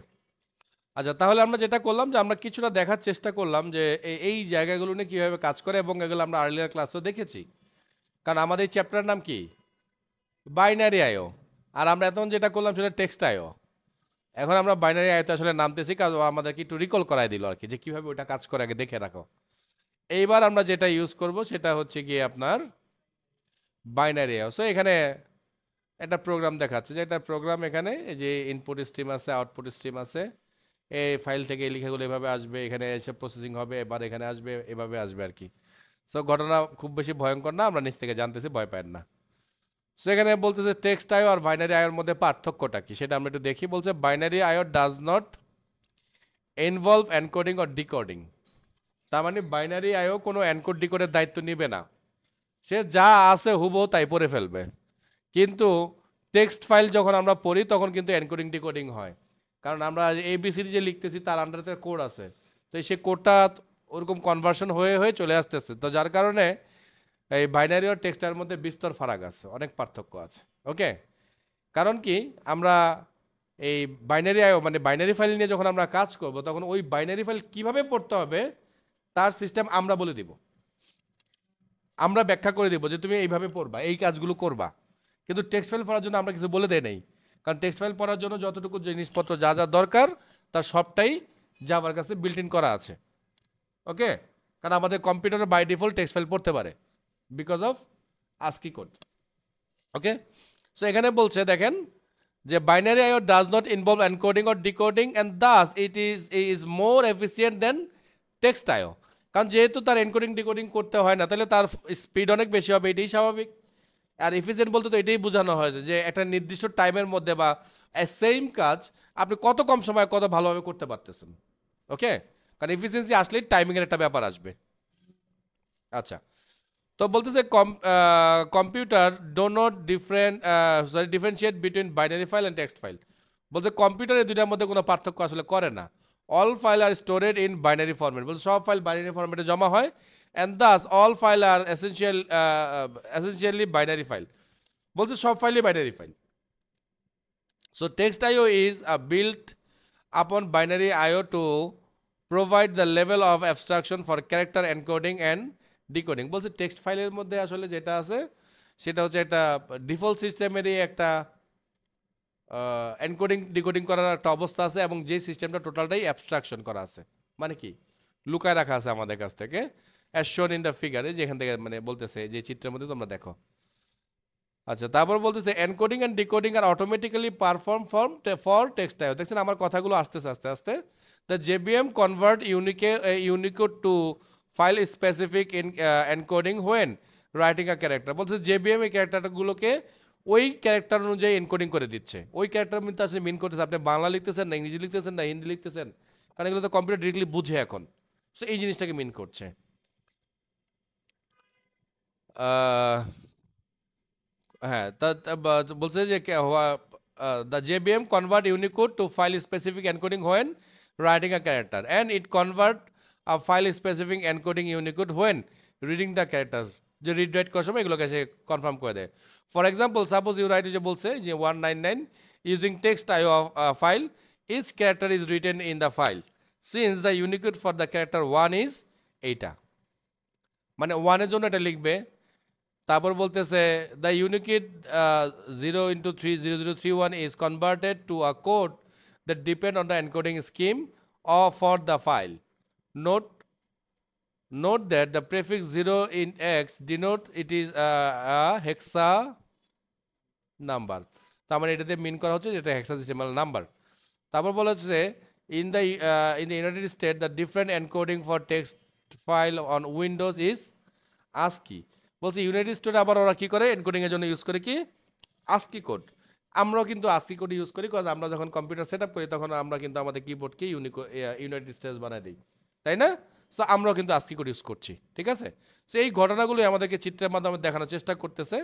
আচ্ছা তাহলে আমরা যেটা করলাম যে আমরা কিছুটা দেখার চেষ্টা করলাম যে এই জায়গাগুলো নিয়ে কীভাবে কাজ করে, এবং এগুলো আমরা আর্লিয়ার ক্লাসেও দেখেছি। কারণ আমাদের এই চ্যাপ্টারের নাম কি? বাইনারি আইও। আর আমরা এখন যেটা করলাম সেটা টেক্সট আইও। এখন আমরা বাইনারি আইওতে আসলে নামতেছি, কারণ আমাদেরকে একটু রিকল করাই দিল আর কি, যে কীভাবে ওটা কাজ করে আগে দেখে রাখো। এইবার আমরা যেটা ইউজ করব সেটা হচ্ছে গিয়ে আপনার বাইনারি আইও। সো এখানে একটা প্রোগ্রাম দেখাচ্ছে, যে একটা প্রোগ্রাম এখানে এই যে ইনপুট স্ট্রিম আছে, আউটপুট স্ট্রিম আছে, এই ফাইল থেকে এই লেখাগুলো এভাবে আসবে, এখানে এসে প্রসেসিং হবে, এবার এখানে আসবে, এভাবে আসবে আর কি। সো ঘটনা খুব বেশি ভয়ঙ্কর না, আমরা নিচ থেকে জানতেছি, ভয় পায় না। সো এখানে বলতেছে টেক্সট আইও আর বাইনারি আইওর মধ্যে পার্থক্যটা কি সেটা আমরা একটু দেখি। বলছে binary IO does not involve encoding or decoding. তার মানে বাইনারি আইও কোনো এনকোড ডিকোডের দায়িত্ব নিবে না, সে যা আছে হুবহু তাই পড়ে ফেলবে। কিন্তু টেক্সট ফাইল যখন আমরা পড়ি তখন কিন্তু এনকোডিং ডিকোডিং হয়, কারণ আমরা এবিসিডি যে লিখতেছি তার আন্ডারে কোড আছে, তো সেই কোডটা ওরকম কনভার্সন হয়ে হয়ে চলে আসতেছে, তো যার কারণে এই বাইনারি আর টেক্সটের মধ্যে বিস্তর ফারাক আছে, অনেক পার্থক্য আছে। ওকে, কারণ কি আমরা এই বাইনারি আইও মানে বাইনারি ফাইল নিয়ে যখন আমরা কাজ করব তখন ওই বাইনারি ফাইল কিভাবে পড়তে হবে তার সিস্টেম আমরা বলে দিব, আমরা ব্যাখ্যা করে দিব যে তুমি এইভাবে পড়বা, এই কাজগুলো করবা। কিন্তু টেক্সট ফাইল পড়ার জন্য আমরা কিছু বলে দেই নাই, কারণ টেক্সট ফাইল পড়ার জন্য যতটুকু জিনিসপত্র যা যা দরকার তার সবটাই জাভার কাছে বিল্ট ইন করা আছে। ওকে, কারণ আমাদের কম্পিউটারে বাই ডিফল্ট টেক্সট ফাইল পড়তে পারে because of ASCII code. Okay, so এখানে বলছে দেখেন যে binary IO does not involve encoding or decoding and thus it is more efficient than text IO. কারণ যেহেতু তার এনকোডিং ডিকোডিং করতে হয় না, তাহলে তার স্পিড অনেক বেশি হবে, এটাই স্বাভাবিক। আর এফিসিয়েন্ট বলতে তো এটাই বোঝানো হয় যে একটা নির্দিষ্ট টাইমের মধ্যে বা সেম কাজ আপনি কত কম সময়ে কত ভালোভাবে করতে পারতেছেন। ওকে, কারণ এফিসিয়েন্সি আসলেই টাইমিংয়ের একটা ব্যাপার আসবে। আচ্ছা, তো বলতেছে computer do not differentiate between binary file and text file. বলতে কম্পিউটার এই দুইটার মধ্যে কোনো পার্থক্য আসলে করে না। All file are stored in binary format, বলতে সব ফাইল বাইনারি ফরম্যাটে জমা হয়, and thus all file are essentially binary file. বলতে সব ফাইলই binary file. So text IO is built upon binary IO to provide the level of abstraction for character encoding and decoding। বলছে text ফাইলের মধ্যে আসলে যেটা আছে সেটা হচ্ছে একটা ডিফল্ট সিস্টেমেরই একটা এনকোডিং ডিকোডিং করার একটা অবস্থা আছে, এবং যে সিস্টেমটা টোটালটাই অ্যাবস্ট্রাকশন করা আছে, মানে কি লুকায় রাখা আছে আমাদের কাছ থেকে, অ্যাজ শোন ইন দ্য ফিগারে, যেখান থেকে মানে বলতেছে যে চিত্রের মধ্যে তোমরা দেখো। আচ্ছা, তারপর বলতেছে encoding and decoding are automatically perform for text IO. দেখছেন আমার কথাগুলো আসতেছে আস্তে আস্তে। The JVM convert Unicode to file specific in encoding when writing a character. বলতেছে জেবিএম এই ক্যারেক্টারগুলোকে ওই ক্যারেক্টার অনুযায়ী এনকোডিং করে দিচ্ছে। ওই ক্যারেক্টার কিন্তু আসলে মিন করতেছে আপনি বাংলা লিখতেছেন না ইংরেজি লিখতেছেন না হিন্দি লিখতেছেন, কারণ এগুলো তো কম্পিউটার ডিরেক্টলি বুঝে এখন। সো এই জিনিসটাকে মিন করছে। হ্যাঁ, বলছে যে the JVM convert Unicode to file specific encoding when writing a character and it convert a file specific encoding Unicode when reading the character. যে রিড রাইট করার সময় এগুলোকে সে কনফার্ম করে দেয়। For example suppose you write, যে বলছে যে 199 using text IO file, each character is written in the file since the Unicode for the character 1 is এইটা, মানে 1-এর জন্য এটা লিখবে। তারপর বলতেছে the Unicode 0x3031 is converted to a code that depend on the encoding scheme for the file. Note that the prefix 0 in X denote it is a hexa number। তার মানে এটাতে মিন করা হচ্ছে যেটা হেক্সাডেসিমাল নাম্বার। তারপর বলা হচ্ছে in the United States the different encoding for text file on Windows is ASCII। বলছে ইউনাইটেড স্টেটে আবার ওরা কি করে এনকোডিং এর জন্য ইউজ করে কি ASCII কোড। আমরাও কিন্তু ASCII কোড ইউজ করি, কারণ আমরা যখন কম্পিউটার সেট আপ করি তখন আমরা কিন্তু আমাদের কিবোর্ডকে ইউনাইটেড স্টেটস বানাই দিই, তাই না? সো আমরাও কিন্তু ASCII কোড ইউজ করছি, ঠিক আছে? সো এই ঘটনাগুলোই আমাদেরকে চিত্রের মাধ্যমে দেখানোর চেষ্টা করতেছে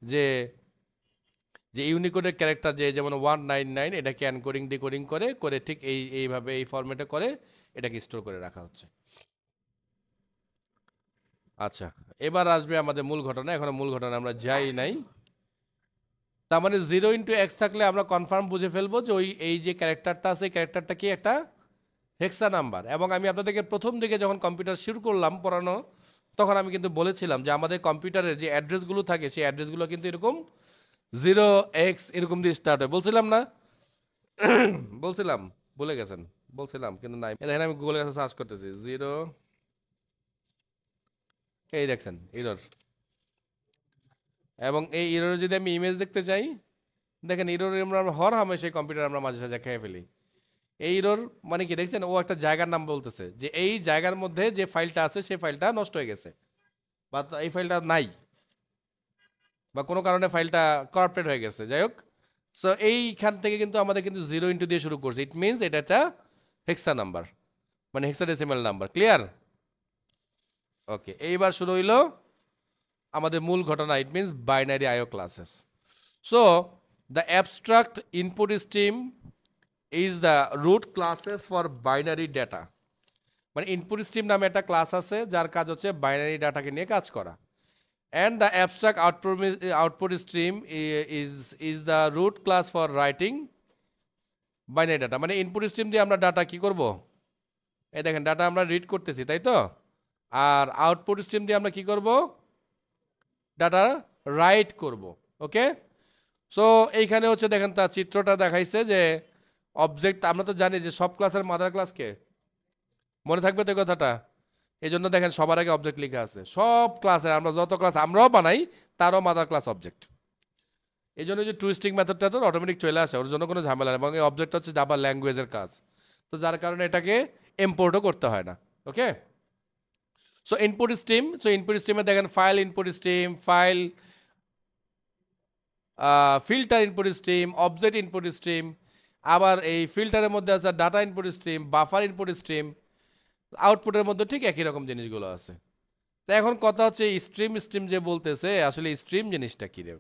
যে ইউনিকোডের ক্যারেক্টার যেমন 199 এটাকে এনকোডিং ডিকোডিং করে ঠিক এইভাবে এই ফরম্যাটে করে এটাকে স্টোর করে রাখা হচ্ছে। আচ্ছা, এবার আসবে আমাদের মূল ঘটনা। এখন মূল ঘটনা আমরা যাই নাই। তার মানে 0x থাকলে আমরা কনফার্ম বুঝে ফেলবো যে এই যে ক্যারেক্টারটা আছে ক্যারেক্টারটা কি একটা হেক্সা নাম্বার। এবং আমি আপনাদেরকে প্রথম দিকে যখন কম্পিউটার শুরু করলাম পড়ানো তখন আমি কিন্তু বলেছিলাম যে আমাদের কম্পিউটারের যে অ্যাড্রেসগুলো থাকে সেই অ্যাড্রেসগুলো কিন্তু এরকম 0x এরকম দিয়ে স্টার্ট হয়, বলছিলাম না? বলছিলাম, ভুলে গেছেন, বলছিলাম কিন্তু নাই। দেখেন আমি গুগলের কাছে সার্চ করতেছি 0, এই দেখছেন ইরর। এবং এই ইরোর যদি আমি ইমেজ দেখতে চাই, দেখেন ইরোর আমরা হর হামেশাই কম্পিউটার আমরা মাঝে সাঝে খেয়ে ফেলি। এই ইরোর মানে কি দেখছেন, ও একটা জায়গার নাম বলতেছে যে এই জায়গার মধ্যে যে ফাইলটা আছে সেই ফাইলটা নষ্ট হয়ে গেছে বা এই ফাইলটা নাই বা কোনো কারণে ফাইলটা করাপ্টেড হয়ে গেছে, যাই হোক। সো এইখান থেকে কিন্তু আমাদের কিন্তু 0 দিয়ে শুরু করছে, ইট মিনস এটা একটা হেক্সা নাম্বার, মানে হেক্সাডেসিমাল নাম্বার। ক্লিয়ার? ওকে, এইবার শুরু হইলো আমাদের মূল ঘটনা। It means binary IO classes. So the abstract input stream is the root classes for binary data. মানে ইনপুট স্ট্রিম নামে একটা ক্লাস আছে যার কাজ হচ্ছে বাইনারি ডাটাকে নিয়ে কাজ করা। And the abstract output stream is the root class for writing binary data. মানে ইনপুট স্ট্রিম দিয়ে আমরা ডাটা কি করব? এই দেখেন, ডাটা আমরা রিড করতেছি, তাই তো? আর আউটপুট স্ট্রিম দিয়ে আমরা কি করব? ডাটা রাইট করব। ওকে, সো এইখানে হচ্ছে দেখেন তার চিত্রটা দেখাইছে যে অবজেক্ট, আমরা তো জানি যে সব ক্লাসের মাদার ক্লাসকে, মনে থাকবে তো কথাটা? এই জন্য দেখেন সবার আগে অবজেক্ট লিখা আছে। সব ক্লাসের, আমরা যত ক্লাস আমরাও বানাই তারও মাদার ক্লাস অবজেক্ট। এই জন্য যে টুইস্টিং মেথডটা তো অটোমেটিক চলে আসে, ওর জন্য কোনো ঝামেলা নেই। এবং এই অবজেক্ট হচ্ছে জাভা ল্যাঙ্গুয়েজের কাজ, তো যার কারণে এটাকে ইম্পোর্টও করতে হয় না। Okay, so input stream, so input স্ট্রিমে দেখেন file input stream, file filter input stream, object input stream, আবার এই ফিল্টারের মধ্যে আছে data input stream, buffer input stream, আউটপুটের মধ্যে ঠিক একই রকম জিনিসগুলো আছে। তো এখন কথা হচ্ছে স্ট্রিম স্ট্রিম যে বলতেছে, আসলে স্ট্রিম জিনিসটা কী রে?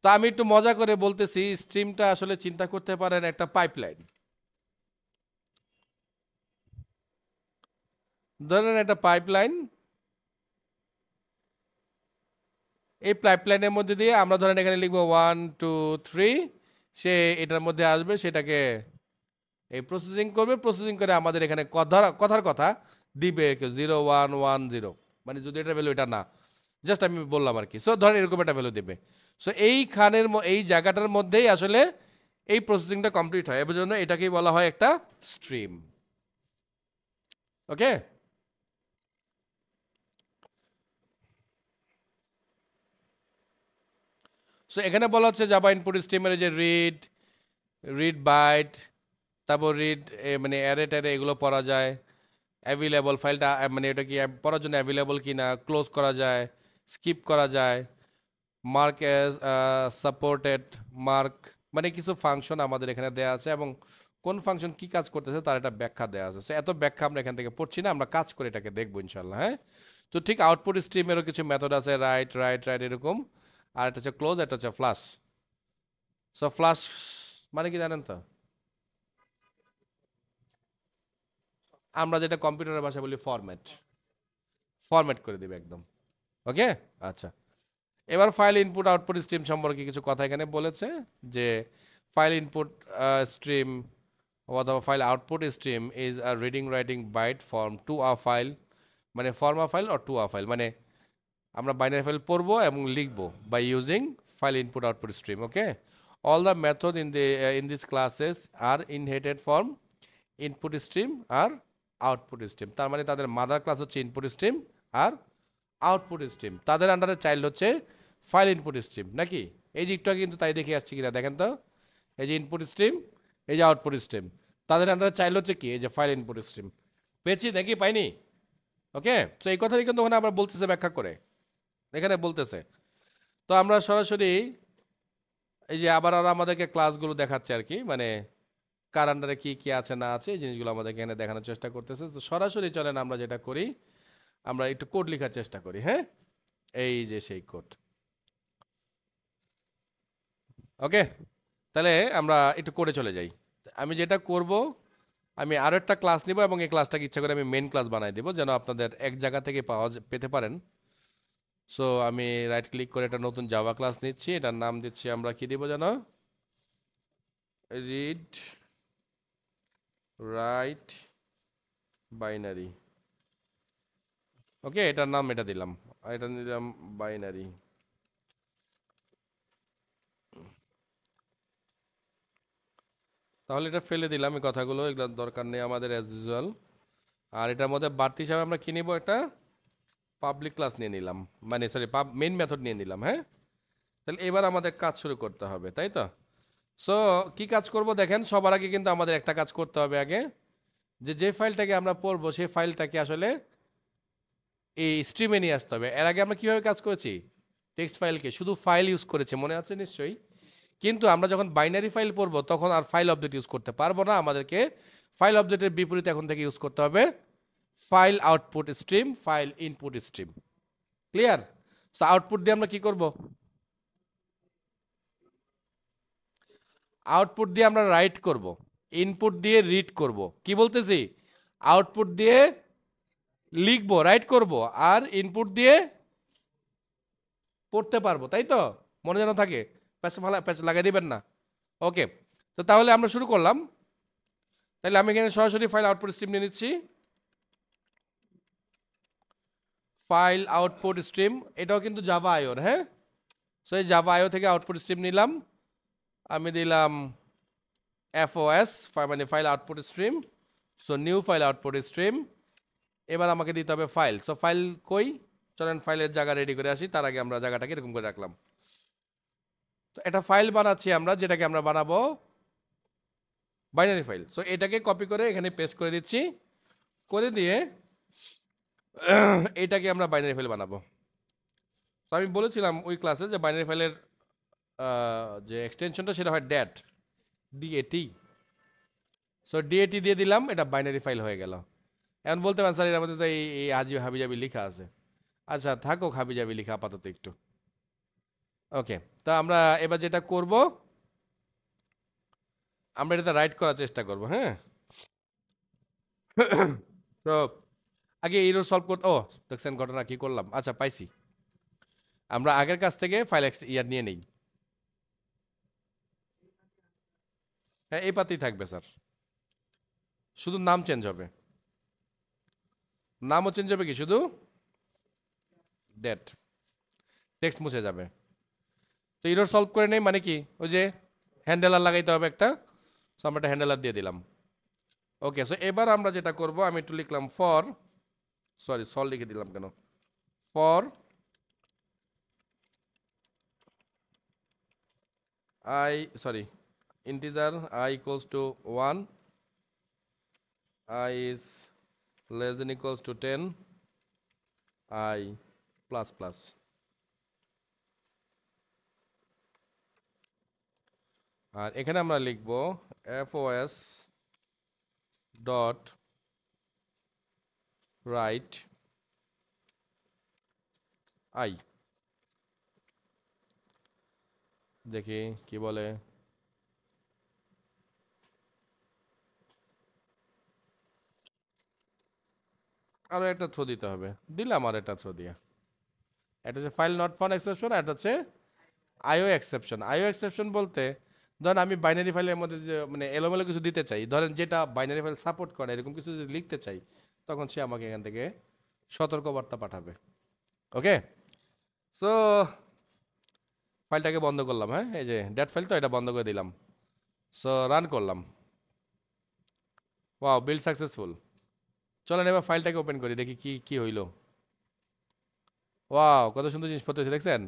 তা আমি একটু মজা করে বলতেছি, স্ট্রিমটা আসলে চিন্তা করতে পারেন একটা পাইপলাইন। ধরেন একটা পাইপলাইন, এই পাইপলাইনের মধ্যে দিয়ে আমরা ধরেন এখানে লিখবো 1 2 3, সে এটার মধ্যে আসবে, সেটাকে এই প্রসেসিং করবে, প্রসেসিং করে আমাদের এখানে কথার কথা দিবে 0110, মানে যদি এটা ভ্যালু এটা না, জাস্ট আমি বললাম আর কি। সো ধরেন এরকম একটা ভ্যালু দেবে। সো এইখানের এই জায়গাটার মধ্যেই আসলে এই প্রসেসিংটা কমপ্লিট হয়, এর জন্য এটাকেই বলা হয় একটা স্ট্রিম। ওকে, সো এখানে বলা হচ্ছে জাভা ইনপুট স্ট্রিমের যে রিড বাইট, তারপর রিড মানে অ্যারে ট্যারে এগুলো পড়া যায়, অ্যাভেলেবল ফাইলটা মানে এটা কি পড়ার জন্য অ্যাভেলেবল কি না, ক্লোজ করা যায়, স্কিপ করা যায়, মার্ক অ্যাজ সাপোর্টেড, মার্ক, মানে কিছু ফাংশন আমাদের এখানে দেওয়া আছে এবং কোন ফাংশন কি কাজ করতেছে তার একটা ব্যাখ্যা দেওয়া আছে। সো এত ব্যাখ্যা আমরা এখান থেকে পড়ছি না, আমরা কাজ করে এটাকে দেখবো ইনশাল্লাহ। হ্যাঁ, তো ঠিক আউটপুট স্ট্রিমেরও কিছু মেথড আছে, রাইট রাইট রাইট এরকম, আর এটা হচ্ছে ক্লোজ, এটা হচ্ছে ফ্লাশ। সো ফ্লাশ মানে কি জানেন তো? আমরা যেটা কম্পিউটারের ভাষা বলি ফরম্যাট করে দিবে একদম। ওকে, আচ্ছা, এবার ফাইল ইনপুট আউটপুট স্ট্রিম সম্পর্কে কিছু কথা এখানে বলেছে যে ফাইল ইনপুট স্ট্রিম অথবা file output stream is a reading writing byte from to a file, মানে from a file or to a file, মানে আমরা বাইনারি ফাইল পড়বো এবং লিখবো by using file input output stream. Okay, all the method in this classes are inherited from input stream আর output stream. তার মানে তাদের মাদার ক্লাস হচ্ছে ইনপুট স্ট্রিম আর আউটপুট স্ট্রিম, তাদের আন্ডারে চাইল্ড হচ্ছে ফাইল ইনপুট স্ট্রিম, নাকি? এই যে একটু আগে কিন্তু তাই দেখে আসছি কিনা দেখেন তো, এই যে ইনপুট স্ট্রিম, এই যে আউটপুট স্ট্রিম, তাদের আন্ডারে চাইল্ড হচ্ছে কি? এই যে ফাইল ইনপুট স্ট্রিম। পেয়েছি নাকি পাইনি? ওকে, তো এই কথাটি কিন্তু ওখানে আমরা বলতেছে ব্যাখ্যা করে, এখানে বলতেছে। তো আমরা সরাসরি এই যে আবার আর আমাদেরকে ক্লাসগুলো দেখাচ্ছে আর কি, মানে কার আন্ডারে কি কি আছে না আছে এই জিনিসগুলো আমাদেরকে এখানে দেখানোর চেষ্টা করতেছে। তো সরাসরি চলেন আমরা যেটা করি, আমরা একটু কোড লেখার চেষ্টা করি। হ্যাঁ, এই যে সেই কোড। ওকে, তাহলে আমরা একটু কোডে চলে যাই। আমি যেটা করব, আমি আরও একটা ক্লাস নিব এবং এই ক্লাসটাকে ইচ্ছা করে আমি মেন ক্লাস বানাই দেবো যেন আপনাদের এক জায়গা থেকে পেতে পারেন। সো আমি রাইট ক্লিক করে একটা নতুন জাভা ক্লাস নিচ্ছি, এটার নাম দিচ্ছি আমরা কি দিব যেন, রিড রাইট বাইনারি। ওকে, এটার নাম এটা দিলাম, আর এটা দিলাম বাইনারি। তাহলে এটা ফেলে দিলাম এই কথাগুলো, এগুলোর দরকার নেই আমাদের অ্যাজ ইউজুয়াল। আর এটার মধ্যে বাড়তি হিসাবে আমরা কি নিব, একটা পাবলিক ক্লাস নিয়ে নিলাম, মানে সরি মেইন মেথড নিয়ে নিলাম। হ্যাঁ, তাহলে এবার আমাদের কাজ শুরু করতে হবে, তাই তো? সো কি কাজ করব দেখেন, সবার আগে কিন্তু আমাদের একটা কাজ করতে হবে আগে, যে ফাইলটাকে আমরা পড়বো সেই ফাইলটাকে আসলে এই স্ট্রিমে নিয়ে আসতে হবে। এর আগে আমরা কীভাবে কাজ করেছি, টেক্সট ফাইলকে শুধু ফাইল ইউজ করেছি, মনে আছে নিশ্চয়ই। কিন্তু আমরা যখন বাইনারি ফাইল পড়বো তখন আর ফাইল অবজেক্ট ইউজ করতে পারবো না, আমাদেরকে ফাইল অবজেক্টের বিপরীতে এখন থেকে ইউজ করতে হবে file output stream, file input stream. Clear? So output দিয়ে আমরা কি করব? আউটপুট দিয়ে আমরা রাইট করব, ইনপুট দিয়ে রিড করব। কি বলতেছি? আউটপুট দিয়ে লিখব, রাইট করব, আর ইনপুট দিয়ে পড়তে পারবো, তাই তো? মনে যেন থাকে, প্যাচ লাগাই দিবেন না। ওকে, তো তাহলে আমরা শুরু করলাম। তাহলে আমি এখানে সরাসরি ফাইল আউটপুট স্ট্রিম নিয়ে নিচ্ছি। ফাইল আউটপুট স্ট্রিম, এটাও কিন্তু জাভা আইওর, হ্যাঁ। সো এই জাভা আইও থেকে আউটপুট স্ট্রিম নিলাম, আমি দিলাম FOS, মানে file output stream. So new file output stream. এবার আমাকে দিতে হবে ফাইল। সো ফাইল কই? চলেন ফাইলের জায়গা রেডি করে আসি, তার আগে আমরা জায়গাটাকে এরকম করে রাখলাম। তো এটা ফাইল বানাচ্ছি আমরা, যেটাকে আমরা বানাবো বাইনারি ফাইল। সো এটাকে কপি করে এখানে পেস্ট করে দিচ্ছি, করে দিয়ে এটাকে আমরা বাইনারি ফাইল বানাবো। তো আমি বলেছিলাম ওই ক্লাসে যে বাইনারি ফাইলের যে এক্সটেনশনটা সেটা হয় DAT। সো DAT দিয়ে দিলাম, এটা বাইনারি ফাইল হয়ে গেল। এখন বলতে পারেন স্যার এর মধ্যে তো এই হাবিজাবি লেখা আছে। আচ্ছা থাকুক হাবিজাবি লেখা আপাতত একটু। ওকে, তো আমরা এবার যেটা করব, আমরা এটাতে রাইট করার চেষ্টা করব, হ্যাঁ। তো আগে এরর সলভ করতে, দেখছেন ঘটনা কি করলাম। আচ্ছা পাইছি, আমরা আগের কাছ থেকে ফাইল ইয়ার নিয়ে নেই। হ্যাঁ এই পাতেই থাকবে স্যার, শুধু নাম চেঞ্জ হবে। নামও চেঞ্জ হবে, কি শুধু ডেট, টেক্সট মুছে যাবে। তো এরর সলভ করে নেই মানে কি, ওই যে হ্যান্ডেলার লাগাইতে হবে একটা, সো আমরা একটা হ্যান্ডেলার দিয়ে দিলাম। ওকে, সো এবার আমরা যেটা করব, আমি একটু লিখলাম ফর, সল লিখে দিলাম কেন, for integer I equals to 1, I is less than equals to 10, I plus plus। আর এখানে আমরা লিখব FOS ডট রাইট I, দেখি কি বলে। আরো একটা থ্রো দিতে হবে, দিলাম আর একটা থ্রো দিয়া। এটা হচ্ছে ফাইল নট ফাউন্ড এক্সেপশন, এটা হচ্ছে আইও এক্সেপশন। আইও এক্সেপশন বলতে ধরেন আমি বাইনারি ফাইলের মধ্যে যে মানে এলোমেলো কিছু দিতে চাই, ধরেন যেটা বাইনারি ফাইল সাপোর্ট করে এরকম কিছু যদি লিখতে চাই, তখন সে আমাকে এখান থেকে সতর্কবার্তা পাঠাবে। ওকে, সো ফাইলটাকে বন্ধ করলাম, হ্যাঁ এই যে ডেট ফাইল, তো এটা বন্ধ করে দিলাম। সো রান করলাম, ওয়াও বিল্ড সাকসেসফুল। চলেন এবার ফাইলটাকে ওপেন করি, দেখি কি কি হইল। ওয়াও কত সুন্দর জিনিসপত্র হয়েছে, দেখছেন?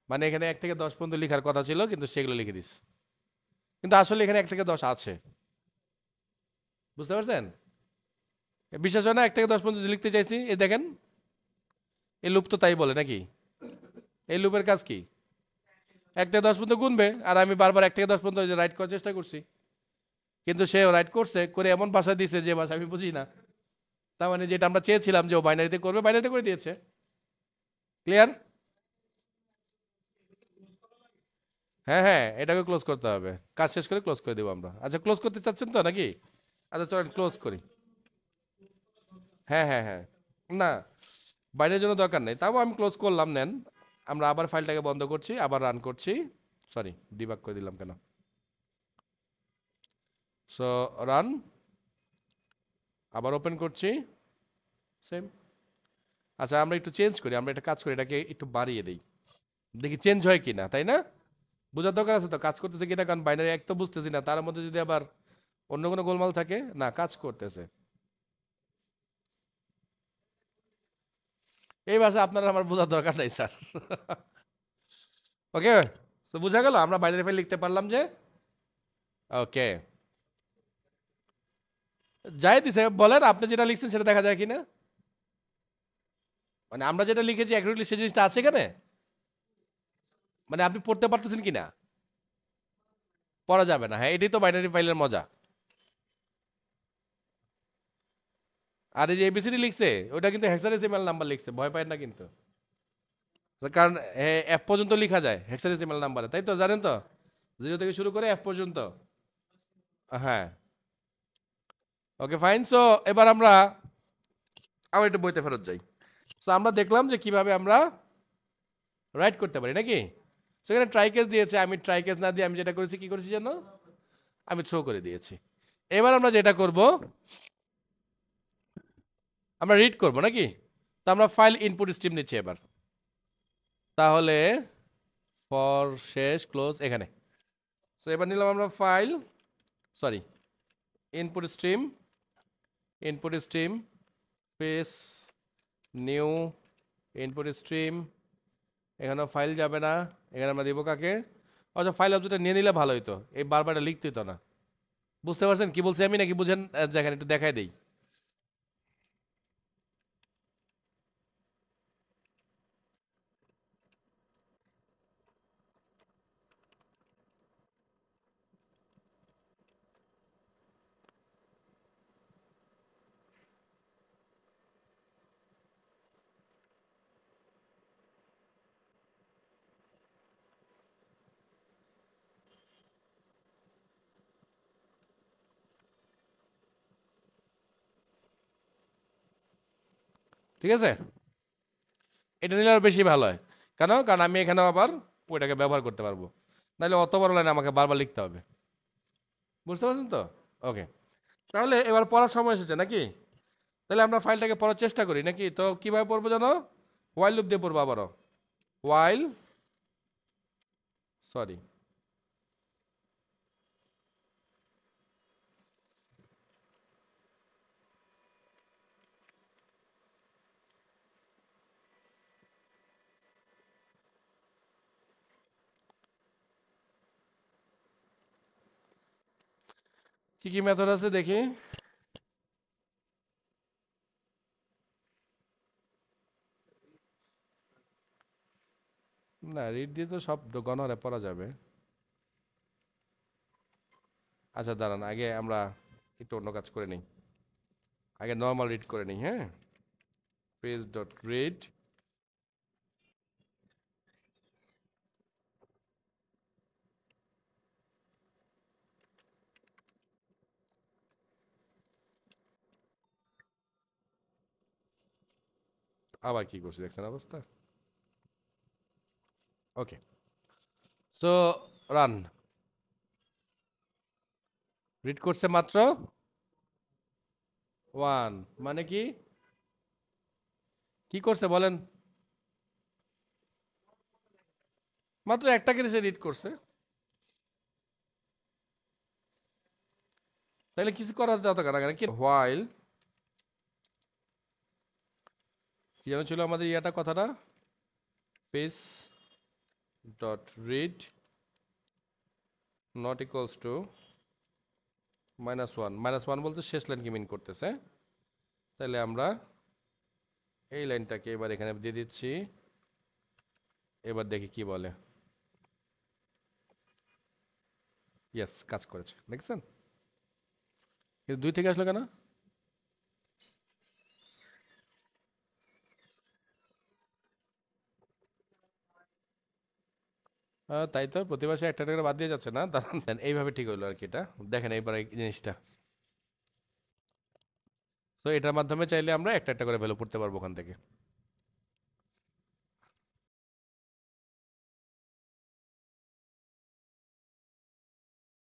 মানে এখানে 1 থেকে 10 পর্যন্ত লেখার কথা ছিল, কিন্তু সেগুলো লিখে দিস, কিন্তু আসলে এখানে 1 থেকে 10 আছে, বুঝতে পারছেন? বিশ্বাস হয় না? 1 থেকে 10 পর্যন্ত লিখতে চাইছি, এই দেখেন এই লুপ তো তাই বলে নাকি? এই লুপের কাজ কি? 1 থেকে 10 পর্যন্ত গুনবে, আর আমি বারবার 1 থেকে 10 পর্যন্ত রাইট করার চেষ্টা করছি, কিন্তু সে রাইট করছে, করে এমন ভাষা দিছে যে ভাষা আমি বুঝি না। তার মানে যেটা আমরা চেয়েছিলাম যে ও বাইনারিতে করবে, বাইনারিতে করে দিয়েছে। ক্লিয়ার? হ্যাঁ হ্যাঁ, এটাকে ক্লোজ করতে হবে, কাজ শেষ করে ক্লোজ করে দেবো আমরা। আচ্ছা ক্লোজ করতে চাচ্ছেন তো নাকি? আচ্ছা চলেন ক্লোজ করি। হ্যাঁ হ্যাঁ হ্যাঁ, না বাইরের জন্য দরকার নেই, তাও আমি ক্লোজ করলাম। নেন, আমরা আবার ফাইলটাকে বন্ধ করছি, আবার রান করছি। ডিবাগ করে দিলাম কেন? সো রান, আবার ওপেন করছি, সেম। আচ্ছা আমরা একটু চেঞ্জ করি, আমরা একটা কাজ করি, এটাকে একটু বাড়িয়ে দিই, দেখি চেঞ্জ হয় কি না, তাই না? বোঝার দরকার আছে তো কাজ করতেছে কিনা, কারণ বাইনারি এক তো বুঝতেছি না, তার মধ্যে যদি আবার অন্য কোনো গোলমাল থাকে। না, কাজ করতেছে। এই ভাষা আপনারা আমার বোঝার দরকার নাই স্যার। ওকে, তো বোঝা গেল, আমরা বাইনারি ফাইল লিখতে পারলাম যে। ওকে, যাই দিছে বলেন, আপনি যেটা লিখছেন সেটা দেখা যায় কিনা, মানে আমরা যেটা লিখেছি অ্যাকুরেটলি সেই জিনিসটা আছে এখানে, মানে আপনি পড়তে পারতেছেন কিনা? পড়া যাবে না, হ্যাঁ এটাই তো বাইনারি ফাইলের মজা। আর এই যে এবিসিডি লিখছে ওটা কিন্তু হেক্সাডেসিমাল নাম্বার লিখছে, ভয় পায় না কিন্তু, কারণ এফ পর্যন্ত লেখা যায় হেক্সাডেসিমাল নাম্বারে, তাই তো জানেন তো, 0 থেকে শুরু করে এফ পর্যন্ত। হ্যাঁ, ওকে ফাইন। সো এবার আমরা আবার একটু বইতে ফেরত যাই। সো আমরা দেখলাম যে কিভাবে আমরা রাইট করতে পারি নাকি। সেখানে ট্রাইকেস দিয়েছে, আমি ট্রাইকেস না দিয়ে আমি যেটা করেছি কি করেছি জানো, আমি থ্রো করে দিয়েছি। এবার আমরা যেটা করব, আমরা রিড করব নাকি। তো আমরা ফাইল ইনপুট স্ট্রিম নিচ্ছি এবার, তাহলে ফর শেষ ক্লোজ এখানে। সো এবার নিলাম আমরা file, sorry, input stream, input stream space new input stream, এখানে ফাইল যাবে না, এখানে আমরা দিব কাকে, আচ্ছা ফাইল অবজেক্টটা নিয়ে নিলে ভালো হতো, এই বারবার লিখতে হতো না। বুঝতে পারছেন কি বলছি আমি নাকি বুঝেন? দেখেন একটু দেখাই দেই। ঠিক আছে, এটা নিলে আরো বেশি ভালো হয়। কেন? কারণ আমি এখানে আবার ওইটাকে ব্যবহার করতে পারবো, নাহলে অত বড় লাইন আমাকে বারবার লিখতে হবে। বুঝতে পারছেন তো? ওকে, তাহলে এবার পড়ার সময় এসেছে নাকি। তাহলে আমরা ফাইলটাকে পড়ার চেষ্টা করি নাকি। তো কিভাবে পড়বো জানো, ওয়াইল লুপ দিয়ে পড়বো আবারও, ওয়াইল, সরি, কি কি মেথড আছে দেখি। না, রিড দিয়ে তো সব গণহারে পড়া যাবে। আচ্ছা দাঁড়ান, আগে আমরা একটু অন্য কাজ করে নিই, আগে নর্মাল রিড করে নিই। হ্যাঁ, পেজ ডট রিড, আবার কি করছি দেখছেন অবস্থা। ওকে, সো রান, রিড করছে মাত্র 1, মানে কি কি করছে বলেন, মাত্র একটা করে সে রিড করছে, তাহলে কিছু করার দরকার কেন কি। হোয়াইল কি যেন ছিল আমাদের ইয়াটা কথাটা, page dot read not equals to -1, -1 বলতে শেষ লাইনকে মিন করতেছে। তাহলে আমরা এই লাইনটাকে এবার এখানে দিয়ে দিচ্ছি, এবার দেখি কি বলে। ইয়েস, কাজ করেছে দেখছেন, কিন্তু 2 থেকে আসলো কেন। তাই তো প্রতি মাসে একটা করে বাদ দিয়ে যাচ্ছে না, দাঁড়ান এইভাবে ঠিক হলো আর কি। এটা দেখেন এইবার এই জিনিসটা, তো এটার মাধ্যমে চাইলে আমরা একটা একটা করে ভ্যালু পড়তে পারবো ওখান থেকে।